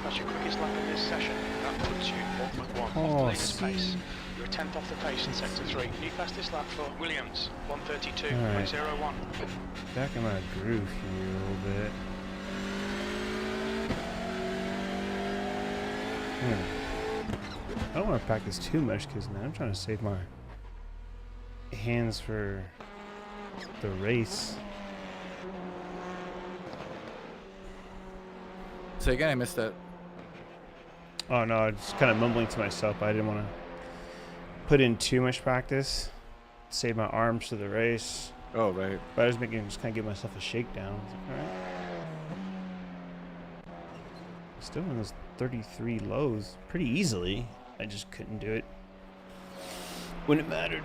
That's your quickest lap in this session. That puts you 1.1 off the Oh, latest pace. see. You're a 10th off the pace in sector 3. New fastest lap for Williams, 132.01. Alright. Back in my groove here a little bit. I don't want to practice too much because, man, I'm trying to save my hands for the race. So again, I missed that. Oh no, I just kind of mumbling to myself. I didn't want to put in too much practice, save my arms for the race. Oh right. But I was making just kind of give myself a shakedown. I was like, all right. Still in those 33 lows pretty easily. I just couldn't do it when it mattered.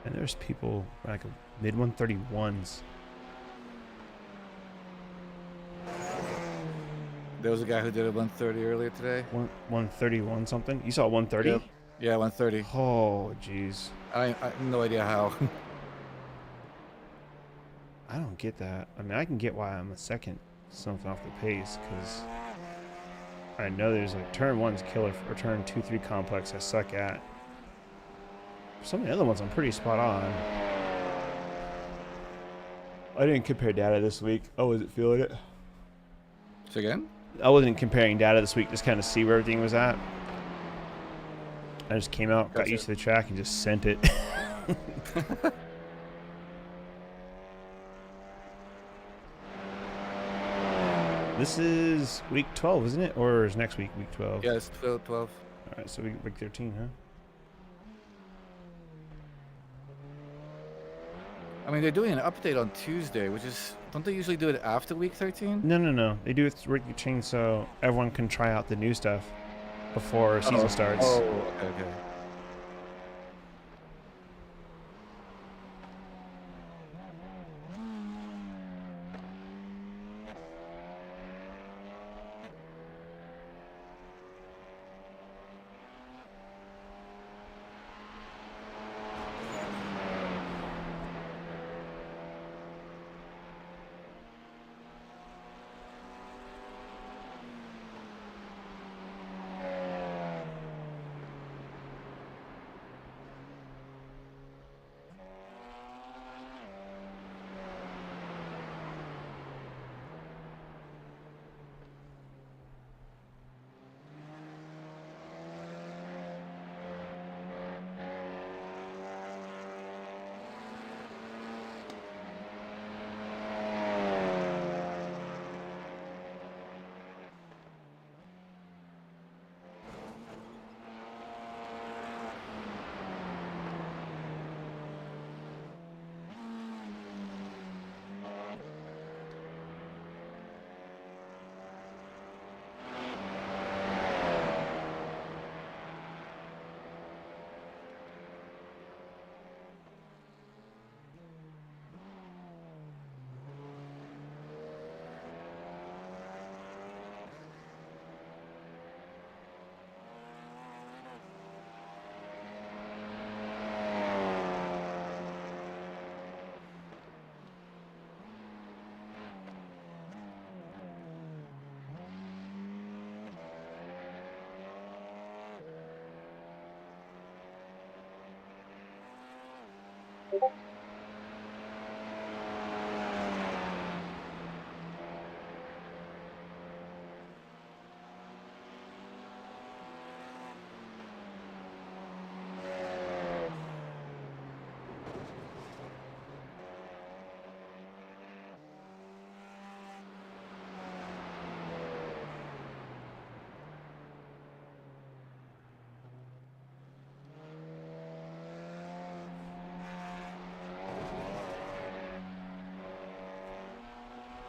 And there's people like mid 131s. There was a guy who did a 130 earlier today. 131 something. You saw 130? Yep. Yeah, 130. Oh, jeez. I have no idea how. I don't get that. I mean, I can get why I'm a second something off the pace because I know there's like turn 1's killer or turn 2-3 complex I suck at. Some of the other ones I'm pretty spot on. I didn't compare data this week. I wasn't feeling it. So again? I wasn't comparing data this week, just kind of see where everything was at. I just came out, got Gotcha. used to the track, and just sent it. This is week 12, isn't it? Or is next week week 12? Yeah, it's 12. All right, so week 13, huh? I mean, they're doing an update on Tuesday, which is, don't they usually do it after week 13? No. They do it through weekly change so everyone can try out the new stuff before season starts. Oh, okay.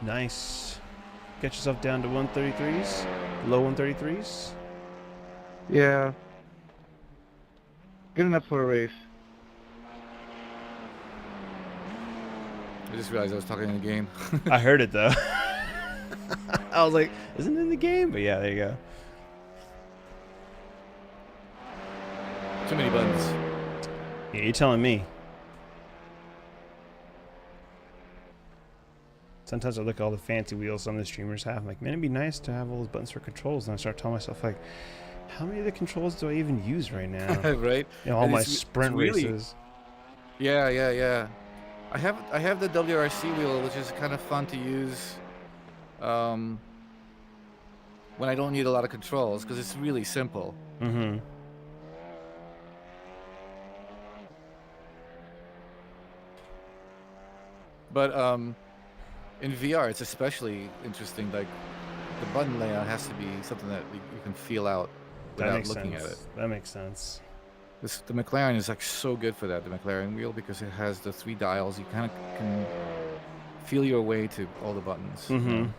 Nice. Get yourself down to 133s, low 133s. Yeah. Good enough for a race. I just realized I was talking in the game. I heard it though. I was like, isn't it in the game? But yeah, there you go. Too many buttons. Yeah, you're telling me. Sometimes I look at all the fancy wheels some of the streamers have. I'm like, man, it'd be nice to have all those buttons for controls. And I start telling myself, like, how many of the controls do I even use right now? Right? You know, all And my it's sprint really- races. Yeah. I have the WRC wheel, which is kind of fun to use when I don't need a lot of controls, because it's really simple. Mm-hmm. But in VR, it's especially interesting. Like, the button layout has to be something that you can feel out That without makes looking sense. at it. That makes sense. The McLaren is like so good for that, the McLaren wheel, because it has the 3 dials. You kind of can feel your way to all the buttons. you Mm-hmm. know?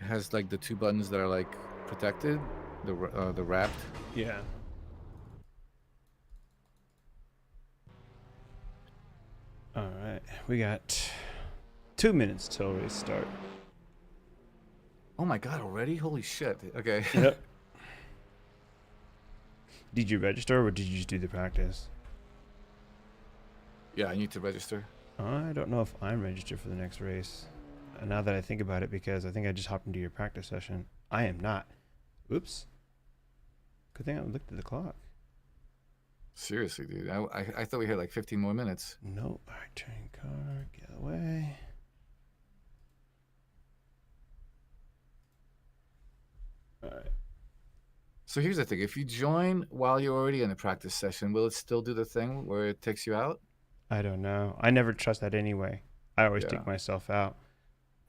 It has like the 2 buttons that are like protected, the wrapped. Yeah. All right, we got 2 minutes till race start. Oh my god, already? Holy shit. Okay. Yep. Did you register or did you just do the practice? Yeah, I need to register. I don't know if I'm registered for the next race. Now that I think about it, because I think I just hopped into your practice session. I am not. Oops. Good thing I looked at the clock. Seriously, dude. I thought we had like 15 more minutes. Nope. All right, train car, get away. All right. So here's the thing. If you join while you're already in a practice session, will it still do the thing where it takes you out? I don't know. I never trust that anyway. I always Yeah. take myself out.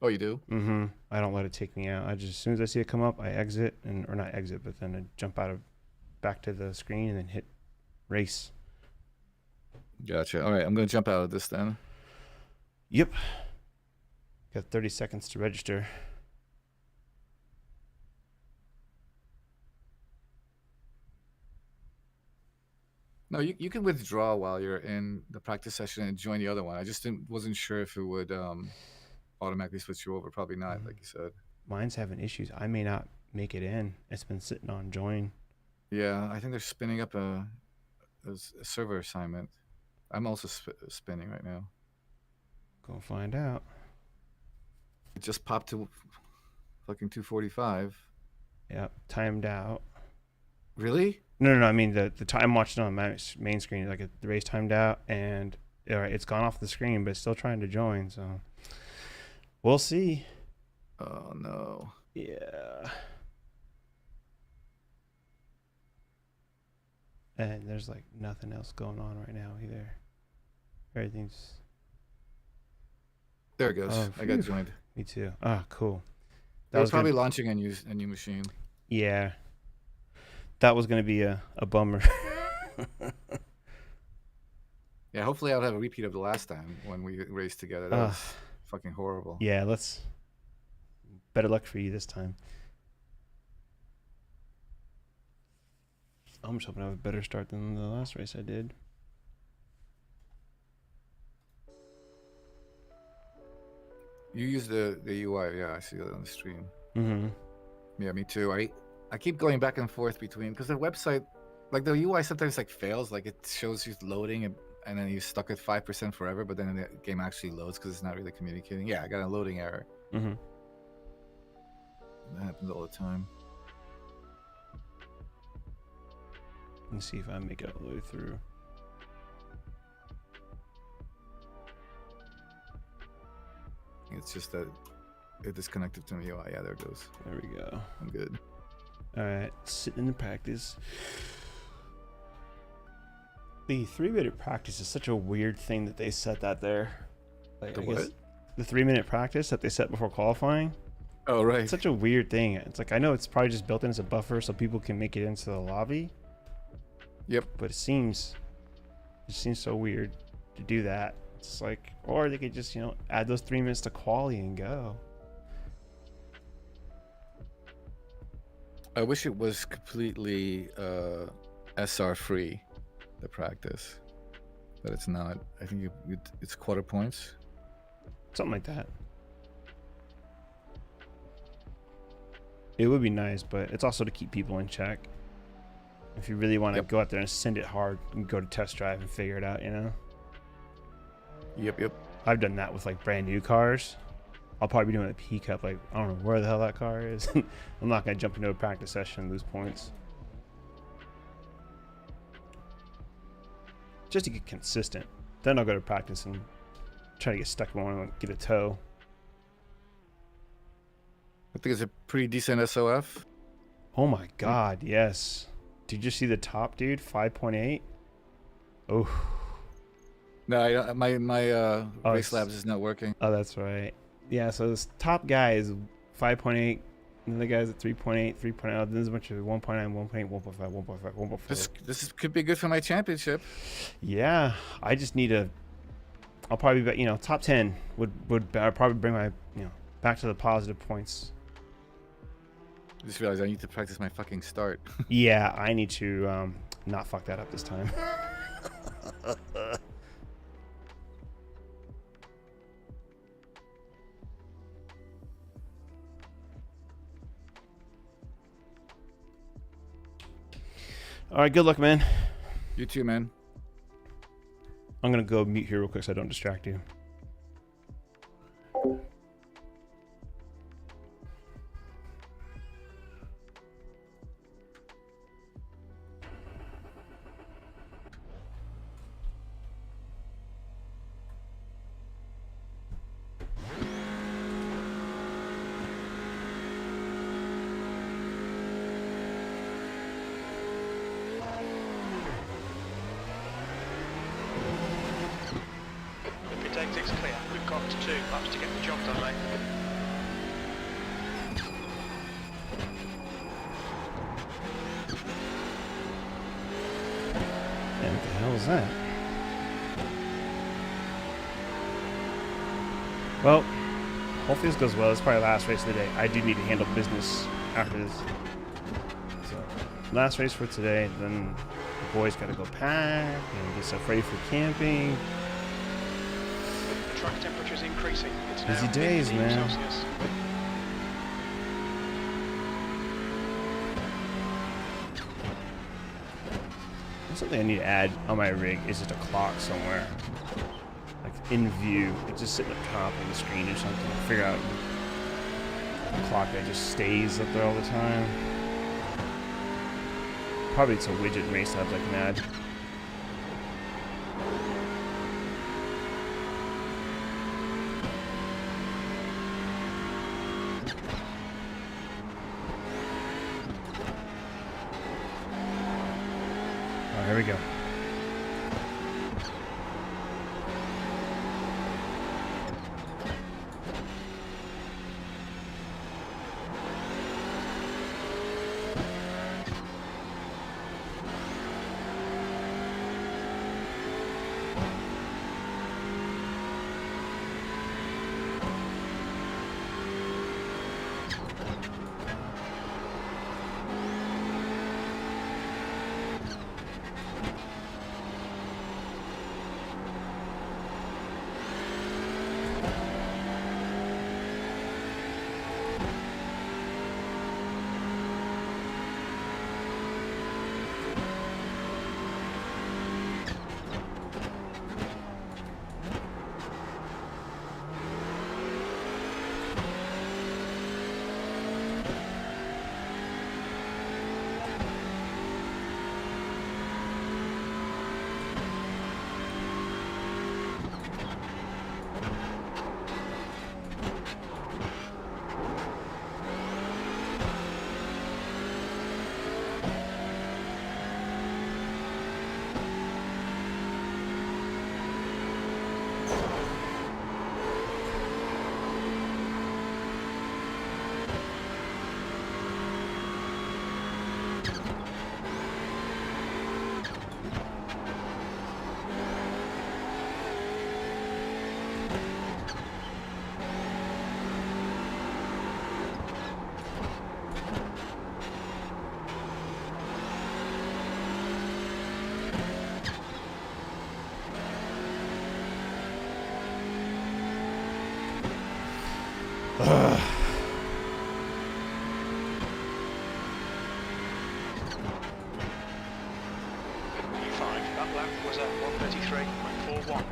Oh, you do? Mm-hmm. I don't let it take me out. I just, as soon as I see it come up, I exit, or not exit, but then I jump back to the screen and then hit race. Gotcha. All right, I'm going to jump out of this then. Yep. Got 30 seconds to register. No, you can withdraw while you're in the practice session and join the other one. I just wasn't sure if it would automatically switch you over. Probably not, like you said. Mine's having issues. I may not make it in. It's been sitting on join. Yeah, I think they're spinning up a server assignment. I'm also spinning right now. Go find out. It just popped to fucking 2:45. Yep. Timed out. Really? No. I mean, the time I'm watching on my main screen, like the race timed out, and all right, it's gone off the screen, but it's still trying to join. So we'll see. Oh no. Yeah. And there's like nothing else going on right now either. Everything's. There it goes. Oh, I got phew. joined. Me too. Ah, cool. That was probably gonna, launching a new machine. yeah. That was gonna be a bummer. Yeah, hopefully I'll have a repeat of the last time when we raced together. That was fucking horrible. Yeah, let's. Better luck for you this time. I'm just hoping I have a better start than the last race I did. You use the UI, yeah, I see that on the stream. Mm-hmm. Yeah, me too. I keep going back and forth between, because the website, like the UI sometimes like fails, like it shows you loading and then you're stuck at 5% forever, but then the game actually loads because it's not really communicating. Yeah, I got a loading error. Mm-hmm. That happens all the time. Let's see if I make it all the way through. It's just that it disconnected to me. Oh yeah, there it goes. There we go. I'm good. All right, sitting in the practice. The 3-minute practice is such a weird thing that they set that there. Like, The I guess what? the 3-minute practice that they set before qualifying. Oh right. It's such a weird thing. It's like, I know it's probably just built in as a buffer so people can make it into the lobby. Yep. But it seems so weird to do that. It's like, or they could just, add those 3 minutes to quali and go. I wish it was completely SR free, the practice, but it's not. I think it's quarter points. Something like that. It would be nice, but it's also to keep people in check. If you really want to go out there and send it hard and go to test drive and figure it out, Yep. I've done that with like brand new cars. I'll probably be doing a P cup. Like, I don't know where the hell that car is. I'm not going to jump into a practice session and lose points. Just to get consistent. Then I'll go to practice and try to get stuck in one and get a tow. I think it's a pretty decent SOF. Oh my God, yes. Did you see the top, dude? 5.8? Oh. No, my race it's- labs is not working. Oh, that's right. Yeah, so this top guy is 5.8. And the guy's at 3.8, 3.0. Then there's a bunch of 1.9, 1.8, 1.5, 1.5, 1.4. Could be good for my championship. Yeah, I just need I'll probably be, top 10 would I'd probably bring my, back to the positive points. I just realized I need to practice my fucking start. Yeah, I need to not fuck that up this time. All right, good luck, man. You too, man. I'm going to go mute here real quick so I don't distract you. Exit's clear. We've got 2 laps to get the job done, mate. And what the hell is that? Well, hopefully this goes well. It's probably the last race of the day. I do need to handle business after this. So, last race for today. Then the boys got to go pack and get stuff ready for camping. The track temperature's increasing. It's Busy now days, 15 man. Celsius. Something I need to add on my rig is just a clock somewhere, like in view. It's just sitting up top on the screen or something. Figure out a clock that just stays up there all the time. Probably it's a widget race labs I can add. Here we go. lap was at 1:33.41.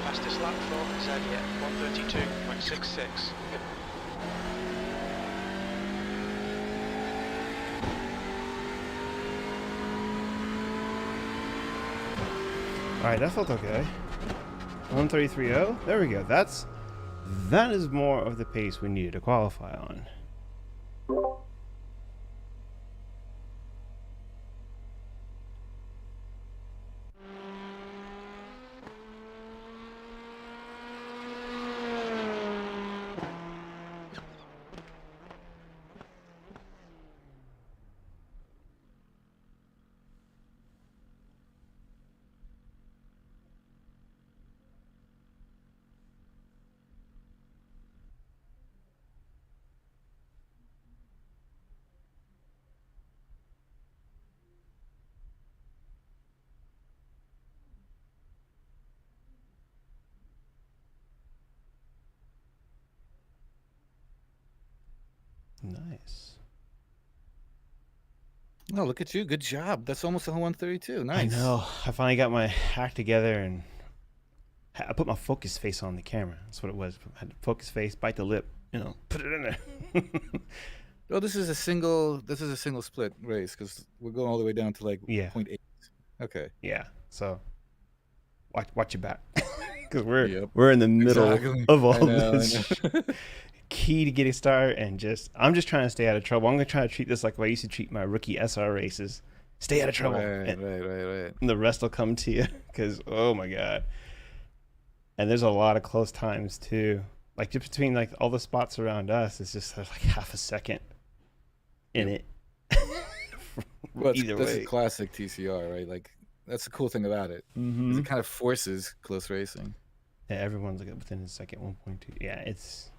Fastest lap for Zed yet, 1:32.66. All right, that felt okay. 1:33.0. There we go. That is more of the pace we needed to qualify on. Nice. Oh, look at you. Good job. That's almost a 132. Nice. I know. I finally got my act together and I put my focus face on the camera. That's what it was. I had to focus face, bite the lip, put it in there. Oh, this is a single split race because we're going all the way down to like Yeah. 0.8. Okay. Yeah. So watch your back because Yep. we're in the middle Exactly. of all I know. this. Key to getting started, and I'm just trying to stay out of trouble. I'm gonna try to treat this like I used to treat my rookie SR races. Stay out of trouble, Right. and the rest will come to you. Because oh my god, and there's a lot of close times too. Like just between like all the spots around us, it's just like half a second in it. Well, Either this way, is classic TCR, right? Like that's the cool thing about it. Is it kind of forces close racing. Yeah, everyone's like within a second, 1.2. Yeah, it's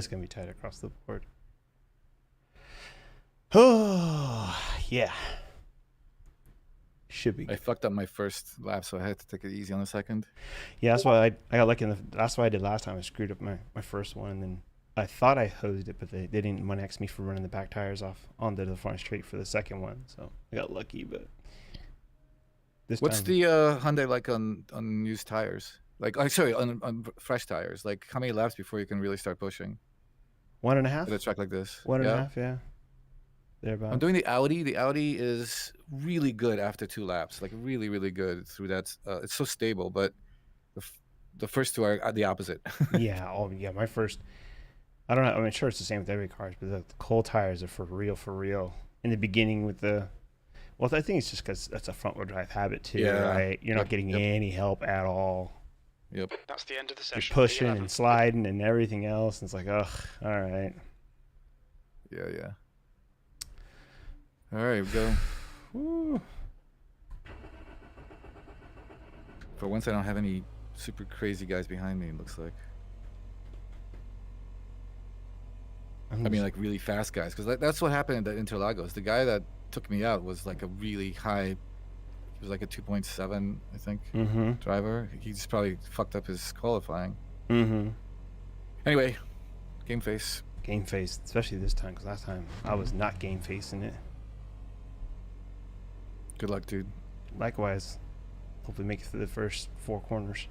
gonna be tight across the board. Oh yeah, should be. I fucked up my first lap, so I had to take it easy on the second. Yeah, that's why I got lucky. That's what I did last time. I screwed up my first one, and then I thought I hosed it, but they didn't 1X me for running the back tires off onto the front straight for the second one. So I got lucky, but this What's time, the Hyundai like on used tires? Like, sorry, on fresh tires. Like, how many laps before you can really start pushing 1.5? at a track like this? One and a Yeah. half, yeah. Thereabouts. I'm doing the Audi. The Audi is really good after 2 laps. Like, really, really good through that. It's so stable, but the first 2 are the opposite. Yeah. Oh, yeah. My first. I don't know. I mean, sure, it's the same with every car, but the cold tires are for real. In the beginning with the. Well, I think it's just because that's a front wheel drive habit too, Yeah. right? You're not getting any help at all. Yep. That's the end of the You're session. pushing P11. and sliding and everything else. And it's like, ugh, all right. Yeah. All right, we go. Woo. For once, I don't have any super crazy guys behind me. It looks like. I mean, like really fast guys, because that's what happened at Interlagos. The guy that took me out was like a really high. He was like a 2.7, I think, driver. He just probably fucked up his qualifying. Anyway, game face. Game face, especially this time, because last time I was not game facing it. Good luck, dude. Likewise. hopefully make it through the first 4 corners.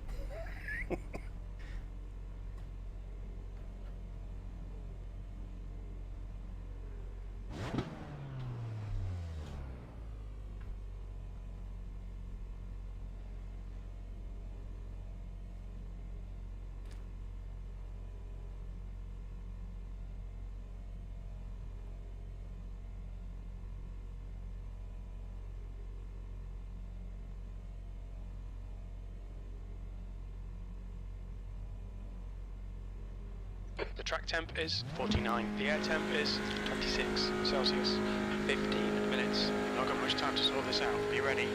The track temp is 49. The air temp is 26 Celsius. 15 minutes. Not got much time to sort this out. Be ready.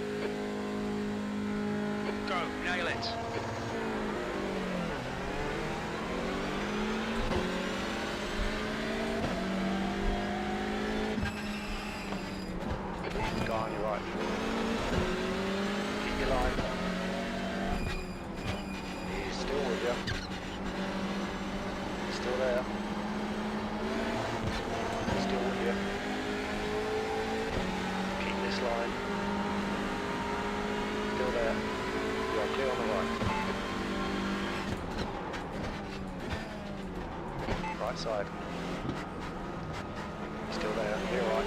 Go, nail it. Go on your right. Keep your line. He's still with you. He's still there. He's still with you. Keep this line. Still there. You are clear on the right. Right side. Still there. Clear right.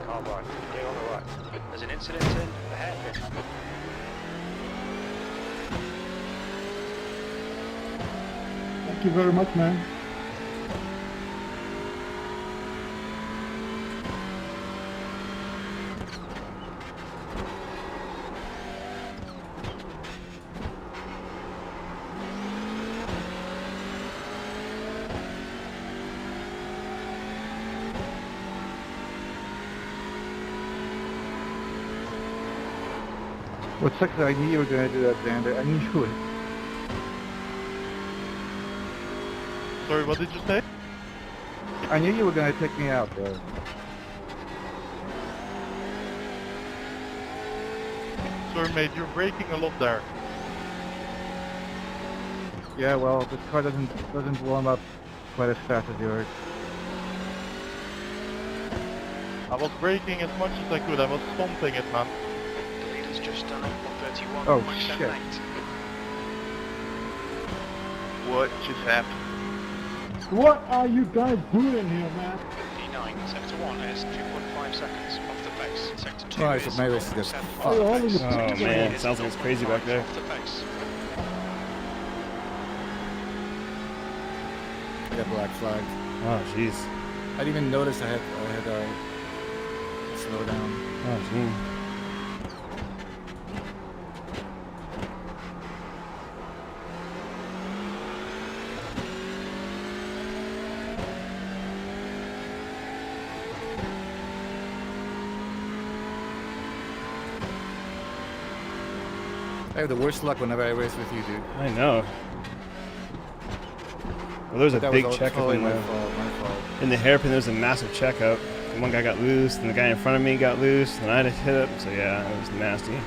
Right, clear on the right. There's an incident in the hairpin. Thank you very much, man. What sucks is I knew you were going to do that, Xander. I knew it. Sorry, what did you say? I knew you were going to take me out, bro. Sorry, mate, you're braking a lot there. Yeah, well, this car doesn't warm up quite as fast as yours. I was braking as much as I could. I was stomping it, man. The leader's just done it. 131.78. Oh, shit. What just happened? What are you guys doing here, man? D9, sector 1 is 2.5 seconds off the pace. Sector 2 Alright, so is my race is just 1.7 fucked. off the Oh, pace. oh, Sector 3 man, is sounds like it's crazy 1.5 back there. Off the pace. Yeah, black flag. Oh, jeez. I didn't even notice I had slow down. Oh, gee. I have the worst luck whenever I race with you, dude. I know. Well, there's a That big was checkup totally in my the, fault, my fault. in the hairpin. There's a massive checkup. One guy got loose, and the guy in front of me got loose, and I had to hit up. So yeah, it was nasty.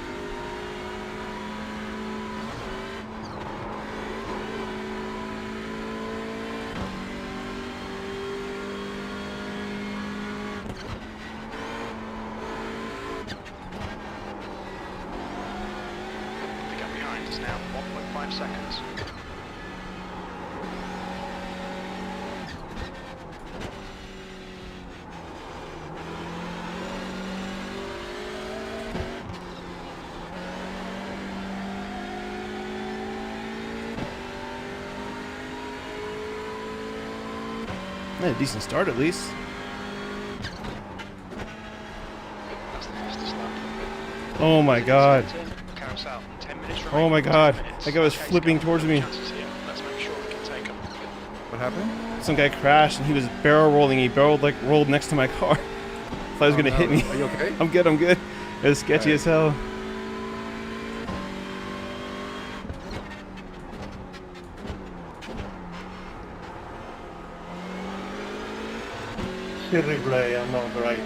5 seconds. A decent start at least. That's the fastest lap. Oh my god. Carousel, 10 minutes Oh remaining. my 10 god. minutes. That guy was Okay, flipping Scott, towards me. chances here. Let's make sure we can take him. What happened? Some guy crashed and he was barrel rolling. He rolled next to my car. Thought he was gonna hit me. Are you okay? I'm good. It was sketchy Alright. as hell. Silly play, I'm not great.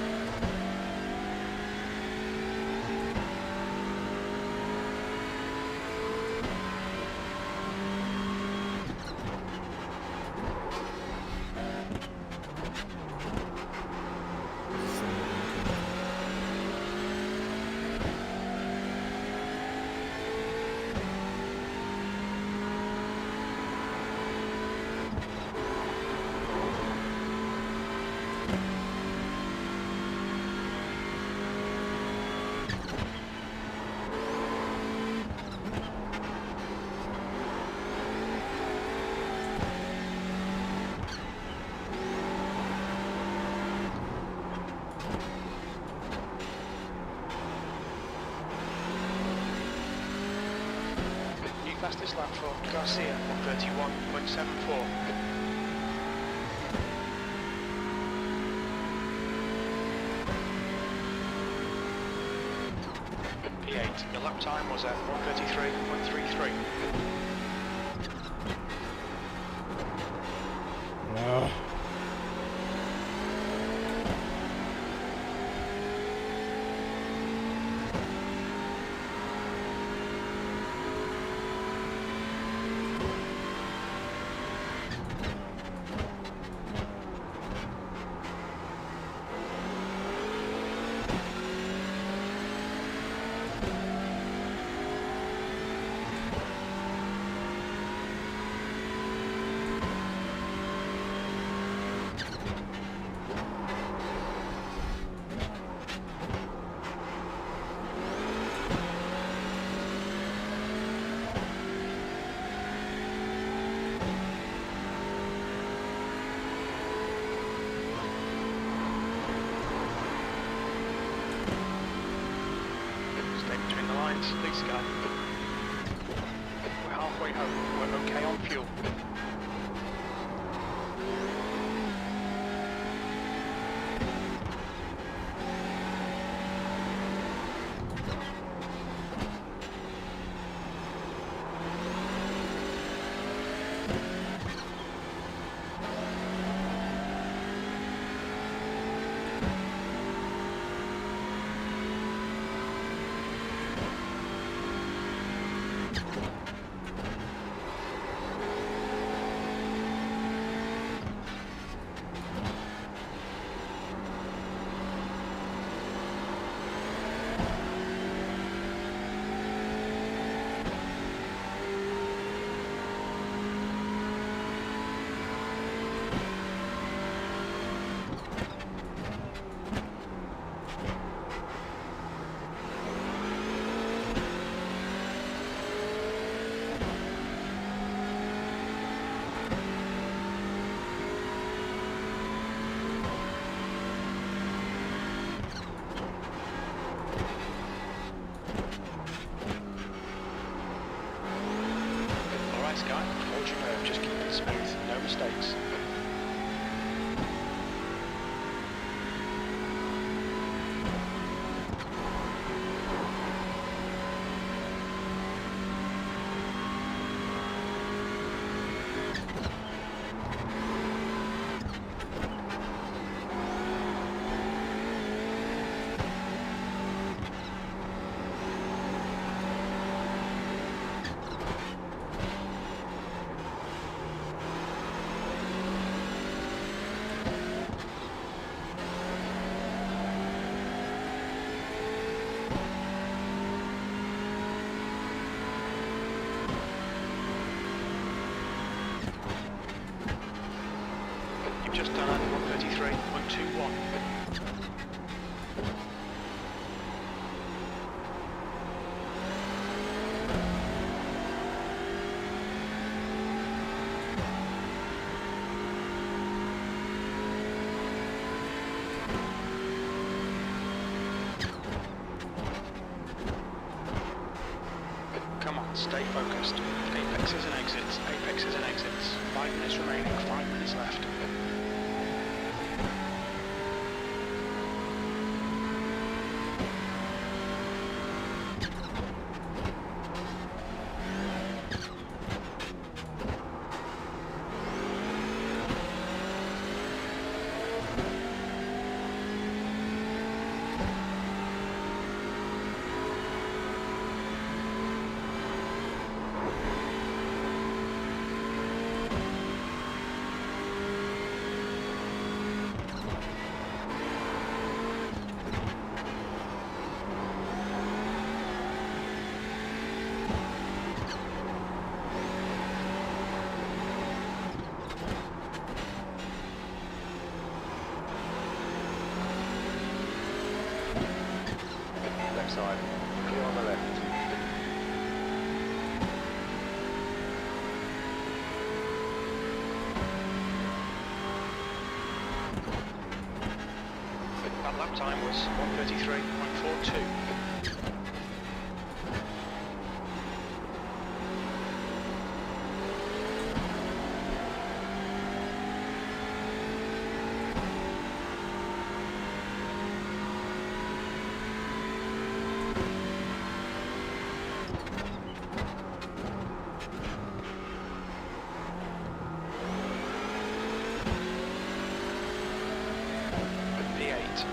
New fastest lap for Garcia, 1:31.74. P8, your lap time was at 1:33.33. Oh. Stay between the lines, please, guy. We're halfway home. We're okay on fuel. 2-1. Come on, stay focused. Apexes and exits, apexes and exits. 5 minutes remaining, 5 minutes left. Left side. Clear on the left. That lap time was 1:33.42. P8.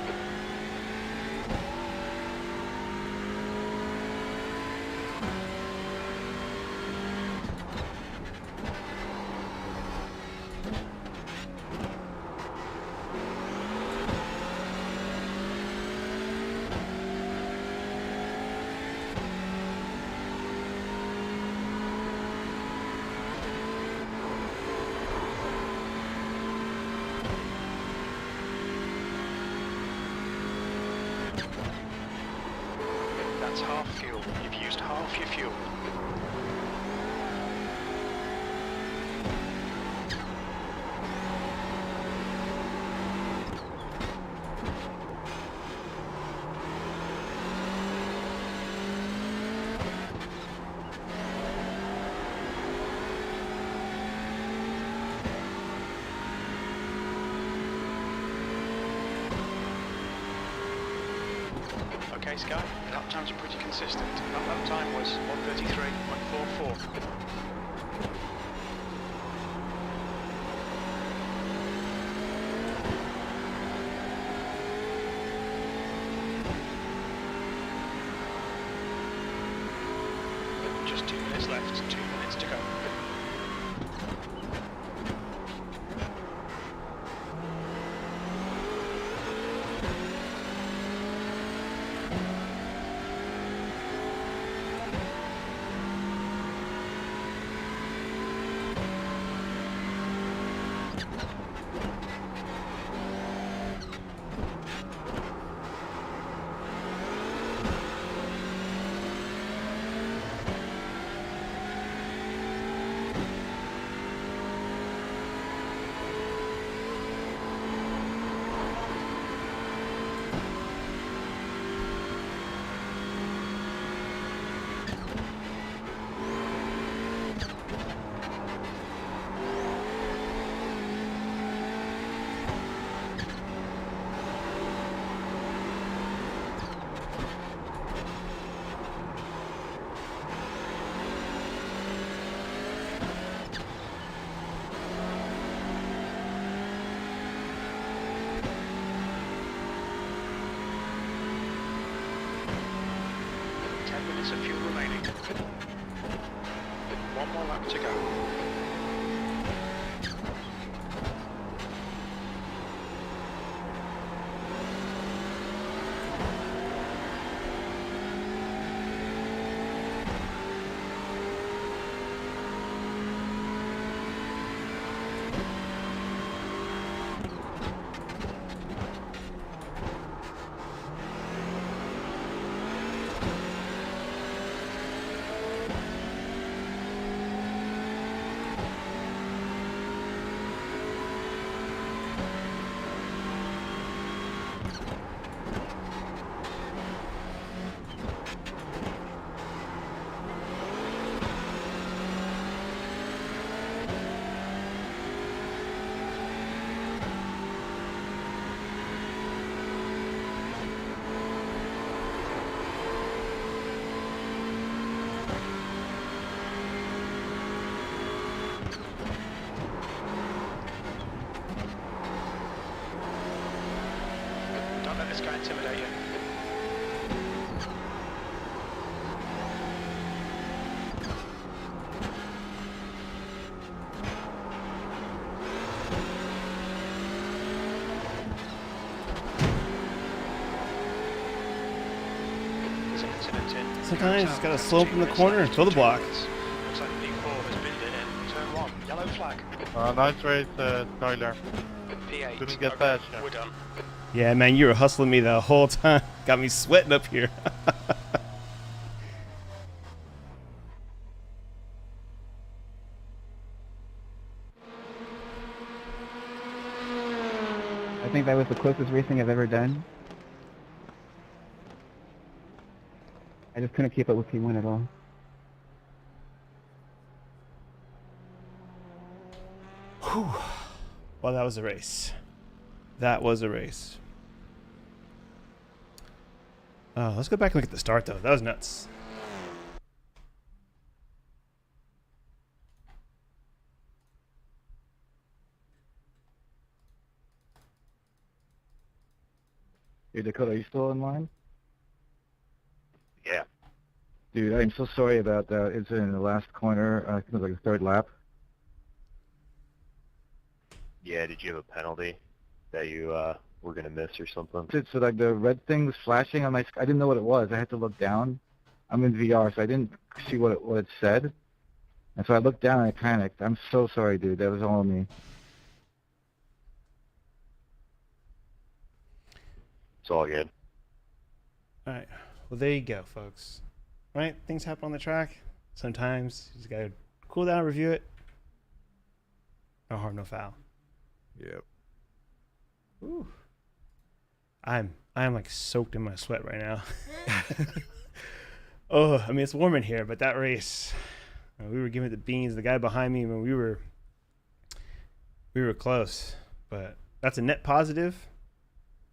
That's half fuel. You've used half your fuel. Okay, Sky, lap times are pretty consistent. That lap time was 1:33.44. Just 2 minutes left, 2 minutes to go. Of fuel remaining. One more lap to go. intimidate you. There's an incident in. Sometimes you just gotta slow up in the corner and throw the block. Looks like P4 has binned it in turn 1. Yellow flag. Nice race, Skylar. P8. Couldn't get Okay, past you. we're done. Yeah, man, you were hustling me the whole time. Got me sweating up here. I think that was the closest racing I've ever done. I just couldn't keep up with P1 at all. Whew. Well, that was a race. That was a race. Oh, let's go back and look at the start, though. That was nuts. Hey, Dakota, are you still in line? Yeah. Dude, I'm so sorry about that incident in the last corner. I think it was like the third lap. Yeah, did you have a penalty that you were going to miss or something? So like the red thing was flashing on my I didn't know what it was. I had to look down. I'm in VR, so I didn't see what it said. And so I looked down and I panicked. I'm so sorry, dude. That was all on me. It's all good. All right. Well, there you go, folks. Right? Things happen on the track. Sometimes you just got to cool down, review it. No harm, no foul. Yep. Ooh. I am like soaked in my sweat right now. Oh, I mean, it's warm in here, but that race, we were giving it the beans. The guy behind me, when we were close, but that's a net positive,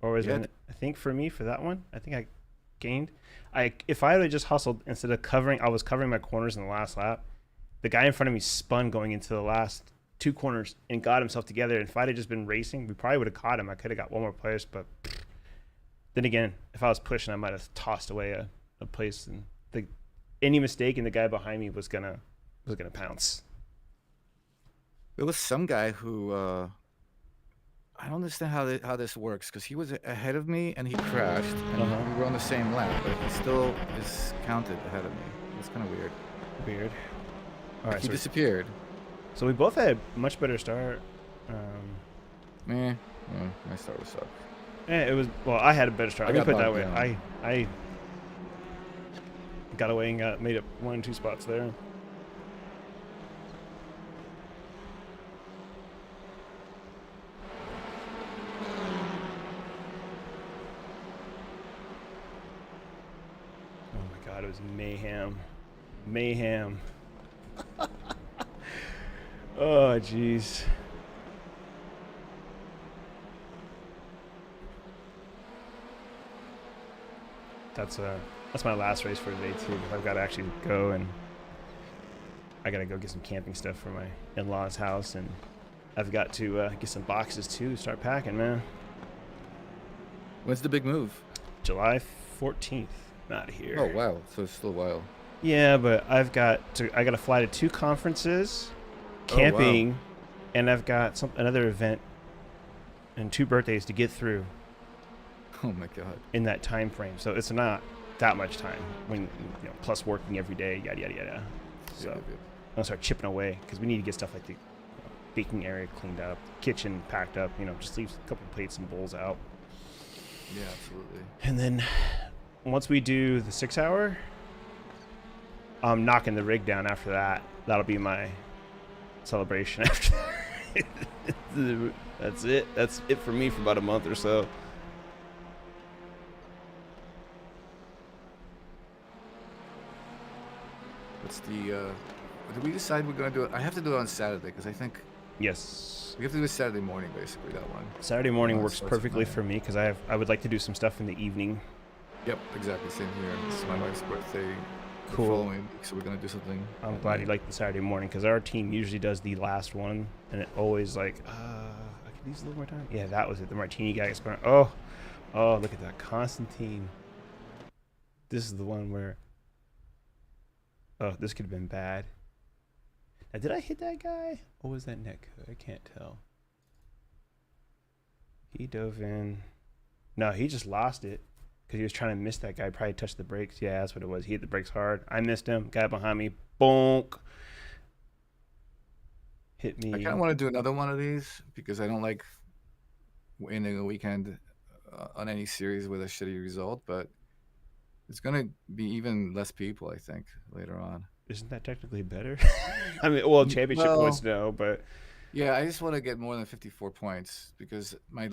or was it? I think for me for that one, I think I gained. If I had just hustled instead of covering, I was covering my corners in the last lap. The guy in front of me spun going into the last two corners and got himself together. And if I'd have just been racing, we probably would have caught him. I could have got one more place, but then again, if I was pushing, I might have tossed away a place. And any mistake, and the guy behind me was gonna pounce. There was some guy who I don't understand how this works, because he was ahead of me and he crashed, and we were on the same lap, but he still is counted ahead of me. It's kind of weird. Weird. All right, He disappeared. so we both had a much better start. My start was sucked. It was, well, I had a better start. I Let me got put it that way. bogged down. I got away and made up 1 or 2 spots there. Oh my God, it was mayhem. Mayhem. Oh, jeez. That's my last race for today too. I've got to actually go, and I gotta go get some camping stuff for my in-laws' house, and I've got to get some boxes too. Start packing, man. When's the big move? July 14th. I'm out of here. Oh wow, so it's still a while. Yeah, but I got to fly to 2 conferences, camping, and I've got another event and 2 birthdays to get through. Oh my God. In that time frame, so it's not that much time when plus working every day, yada yada yada. So I'm gonna start chipping away because we need to get stuff like the baking area cleaned up, kitchen packed up. Just leave a couple plates and bowls out. Yeah, absolutely. And then once we do the 6 hour, I'm knocking the rig down after that. That'll be my celebration after that. That's it. That's it for me for about a month or so. What's the did we decide we're gonna do it? I have to do it on Saturday because I think Yes. we have to do it Saturday morning, basically, that one. Saturday morning Oh, works so it's perfectly fine. for me because I would like to do some stuff in the evening. Yep, exactly, same here. This is my wife's birthday the Cool. following week, so we're gonna do something. I'm at glad night. you like the Saturday morning because our team usually does the last one, and it always I could use a little more time. Yeah, that was it. The martini guy gets burned. Oh, Oh, look at that. Constantine. This is the one where... Oh, this could have been bad. Now, did I hit that guy? Or was that Nick? I can't tell. He dove in. No, he just lost it. Because he was trying to miss that guy. Probably touched the brakes. Yeah, that's what it was. He hit the brakes hard. I missed him. Guy behind me. Bonk. Hit me. I kind of want to do another one of these because I don't like ending a weekend on any series with a shitty result, but it's going to be even less people, I think, later on. Isn't that technically better? I mean, well, championship points, no, but... Yeah, I just want to get more than 54 points because my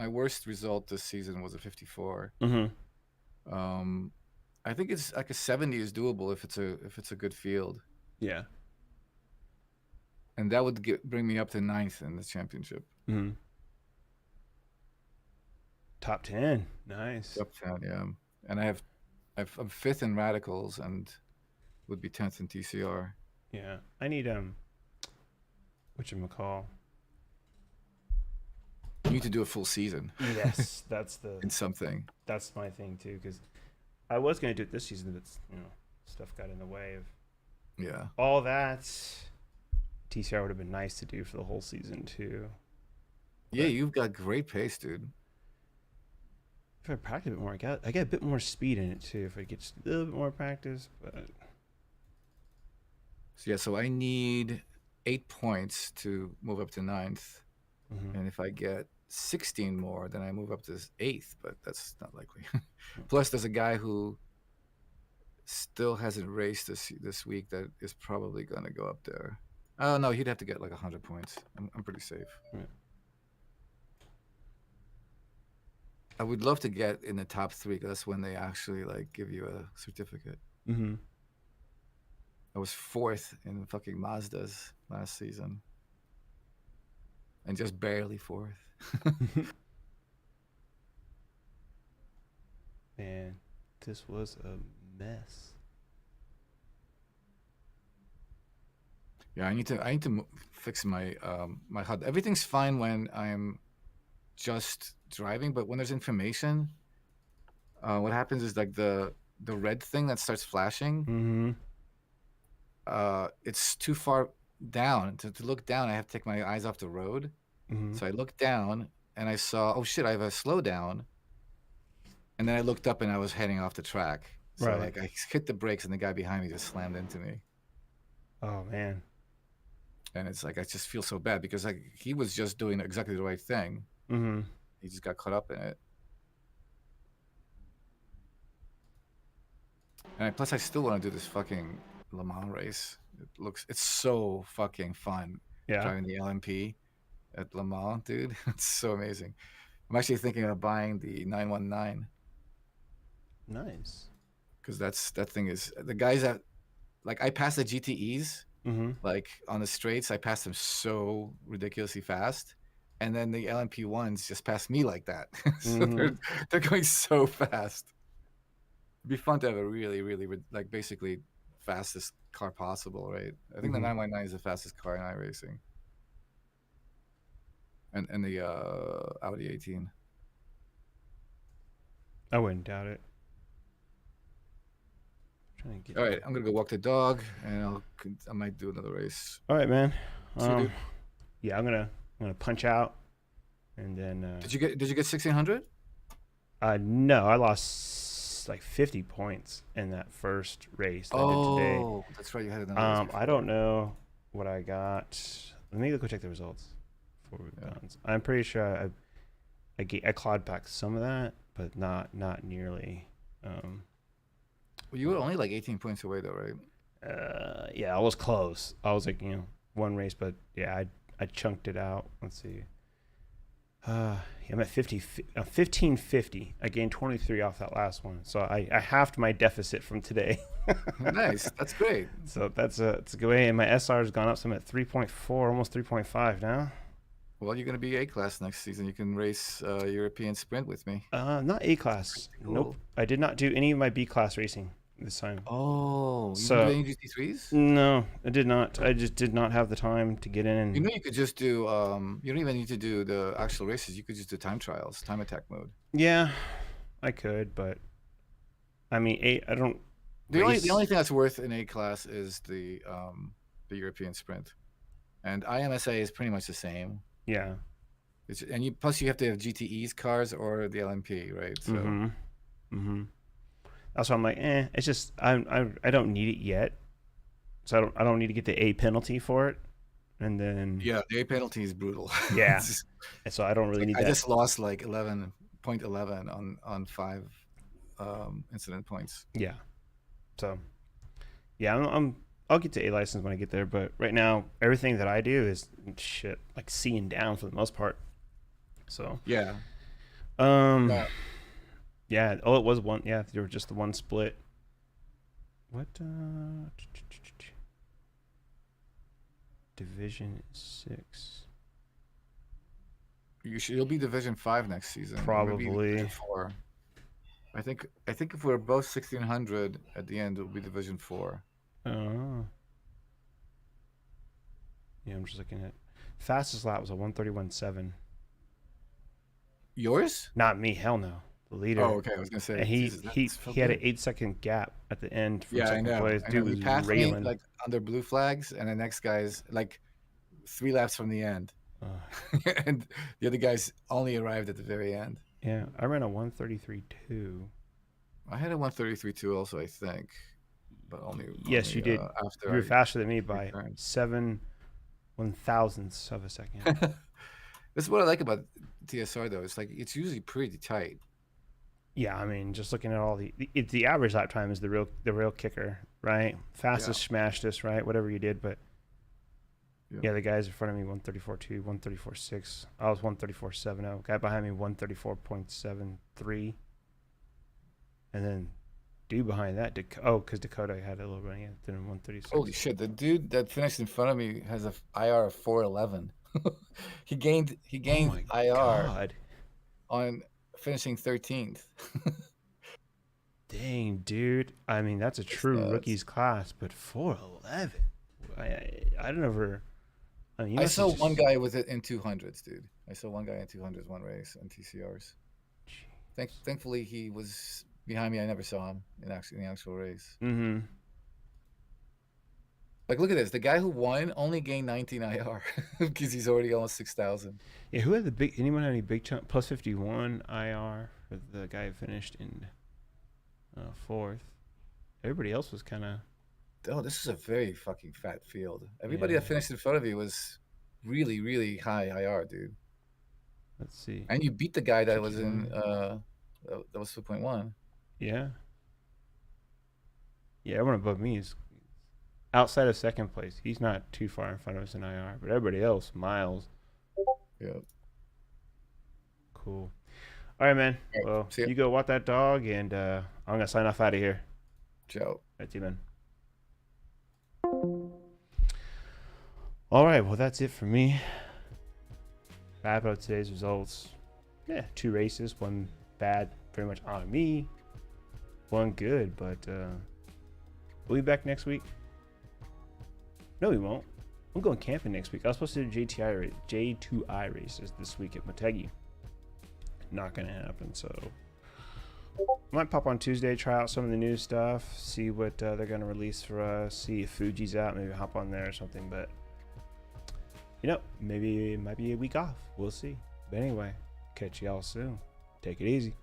worst result this season was a 54. Mm-hmm. I think it's like a 70 is doable if it's a good field. Yeah. And that would bring me up to 9th in the championship. Mm-hmm. Top 10. Nice. Top 10, yeah. And I'm 5th in radicals and would be 10th in TCR. Yeah. I need whatchamacall. You need to do a full season. Yes, that's the in something. That's my thing too, because I was gonna do it this season, but stuff got in the way of all that. TCR would have been nice to do for the whole season too. Yeah, you've got great pace, dude. If I practice a bit more, I get a bit more speed in it too. If I get a little bit more practice, but so I need 8 points to move up to 9th. Mm-hmm. And if I get 16 more, then I move up to 8th, but that's not likely. Plus, there's a guy who still hasn't raced this week that is probably going to go up there. Oh, no, he'd have to get like 100 points. I'm pretty safe. Yeah. I would love to get in the top 3 because that's when they actually like give you a certificate. Mm-hmm. I was 4th in fucking Mazdas last season. And just barely 4th. Man, this was a mess. Yeah, I need to fix my my HUD. Everything's fine when I'm just driving, but when there's information, what happens is like the red thing that starts flashing. Mm-hmm. It's too far down to look down. I have to take my eyes off the road. Mm-hmm. So I looked down and I saw, oh shit, I have a slowdown. And then I looked up and I was heading off the track. So right. like I hit the brakes and the guy behind me just slammed into me. Oh man. And it's like I just feel so bad because like he was just doing exactly the right thing. Mm-hmm. He just got caught up in it. And plus I still want to do this fucking Le Mans race. It's so fucking fun. Yeah. Driving the LMP at Le Mans, dude. It's so amazing. I'm actually thinking of buying the 919. Nice. Because that thing is the guys that like I passed the GTEs like on the straights. I passed them so ridiculously fast, and then the LMP ones just passed me like that. So they're going so fast. It'd be fun to have a really like basically fastest car possible, right? I think the 919 is the fastest car in iRacing. And the Audi 18. I wouldn't doubt it. All right, I'm gonna go walk the dog, and I might do another race. All right, man. See you, dude. Yeah, I'm gonna punch out, and then. Did you get 1600? No, I lost like 50 points in that first race that I did today. Oh, that's right. You had another race I don't know what I got. Let me go check the results before we've gone. I'm pretty sure I clawed back some of that, but not nearly. Well, you were only like 18 points away, though, right? Yeah, I was close. I was like, one race, but yeah, I chunked it out. Let's see. I'm at 1550. I gained 23 off that last one, so I halved my deficit from today. Nice, that's great. So it's a good way. And my SR has gone up, so I'm at 3.4, almost 3.5 now. Well, you're gonna be A class next season. You can race European Sprint with me. Not A class. Cool. Nope. I did not do any of my B class racing this time. Oh, you So- didn't do any GT3s? No, I did not. I just did not have the time to get in. And You know, you could just do. You don't even need to do the actual races. You could just do time trials, time attack mode. Yeah, I could, but I mean, I don't. The race. only thing that's worth in A class is the European Sprint, and IMSA is pretty much the same. Yeah. And plus you have to have GTE's cars or the LMP, right? So Mm-hmm. That's why I'm like, it's just I don't need it yet, so I don't need to get the A penalty for it, and then yeah, the A penalty is brutal. yeah, It's just- and so I don't really need I that. just lost like 11.11 on 5 incident points. Yeah, so yeah, I'll get to A license when I get there, but right now everything that I do is shit like C and down for the most part. So Yeah. yeah. Yeah. Oh, it was one. Yeah, there was just the one split. What? Division 6. You'll be Division 5 next season. or maybe Probably. Division 4. I think if we're both 1600 at the end, it'll be Division 4. Oh. Yeah, I'm just looking at fastest lap was a 131.7. Yours? Not me, hell no. The leader. Oh, okay. I was gonna say. And Jesus, he that's so had an good. 8-second gap at the end from Yeah, I second know. place. I know. Dude He was passed me railing. like under blue flags, and the next guy's like 3 laps from the end, and the other guys only arrived at the very end. Yeah, I ran a 133.2. I had a 133.2 also, I think, but only. Yes, you did. After You were I faster than me by returned. 7/1000ths of a second. This is what I like about TSR though. It's like it's usually pretty tight. Yeah, I mean, just looking at all the average lap time is the real kicker, right? Fastest, smashed right? Whatever you did, but yeah, the guys in front of me 134.2, 134.6. I was 134.70. Guy behind me 134.73, and then dude behind that, because Dakota had a little bit, then 136. Holy shit! The dude that finished in front of me has a IR of 411. he gained Oh my IR God. on finishing 13th. Dang, dude. I mean, that's a true nuts. rookies class, but 411. I don't ever. I mean, you I must saw have one just- guy with it in 200s, dude. I saw one guy in 200s one race in TCRs. Thankfully, he was behind me. I never saw him in the actual race. Mm-hmm. Like, look at this. The guy who won only gained 19 IR because he's already almost 6,000. Yeah, who had the big? Anyone have any big chunk? Plus 51 IR for the guy who finished in 4th. Everybody else was kind of. Oh, this is a very fucking fat field. Everybody Yeah. that finished in front of you was really, really high IR, dude. Let's see. And you beat the guy that was 51. in that was 2.1. Yeah. Yeah, everyone above me is outside of second place. He's not too far in front of us in IR, but everybody else miles. Yeah. Cool. All right, man. All right, Well, see ya. you go walk that dog, and I'm gonna sign off out of here. Ciao. That's you, man. All right, well, that's it for me. Wrap up today's results. Yeah, 2 races, 1 bad, pretty much on me. 1 good, but we'll be back next week. No, we won't. I'm going camping next week. I was supposed to do J2I races this week at Motegi. Not gonna happen. So I might pop on Tuesday, try out some of the new stuff, see what they're gonna release for us, see if Fuji's out, maybe hop on there or something. But maybe it might be a week off. We'll see. But anyway, catch y'all soon. Take it easy.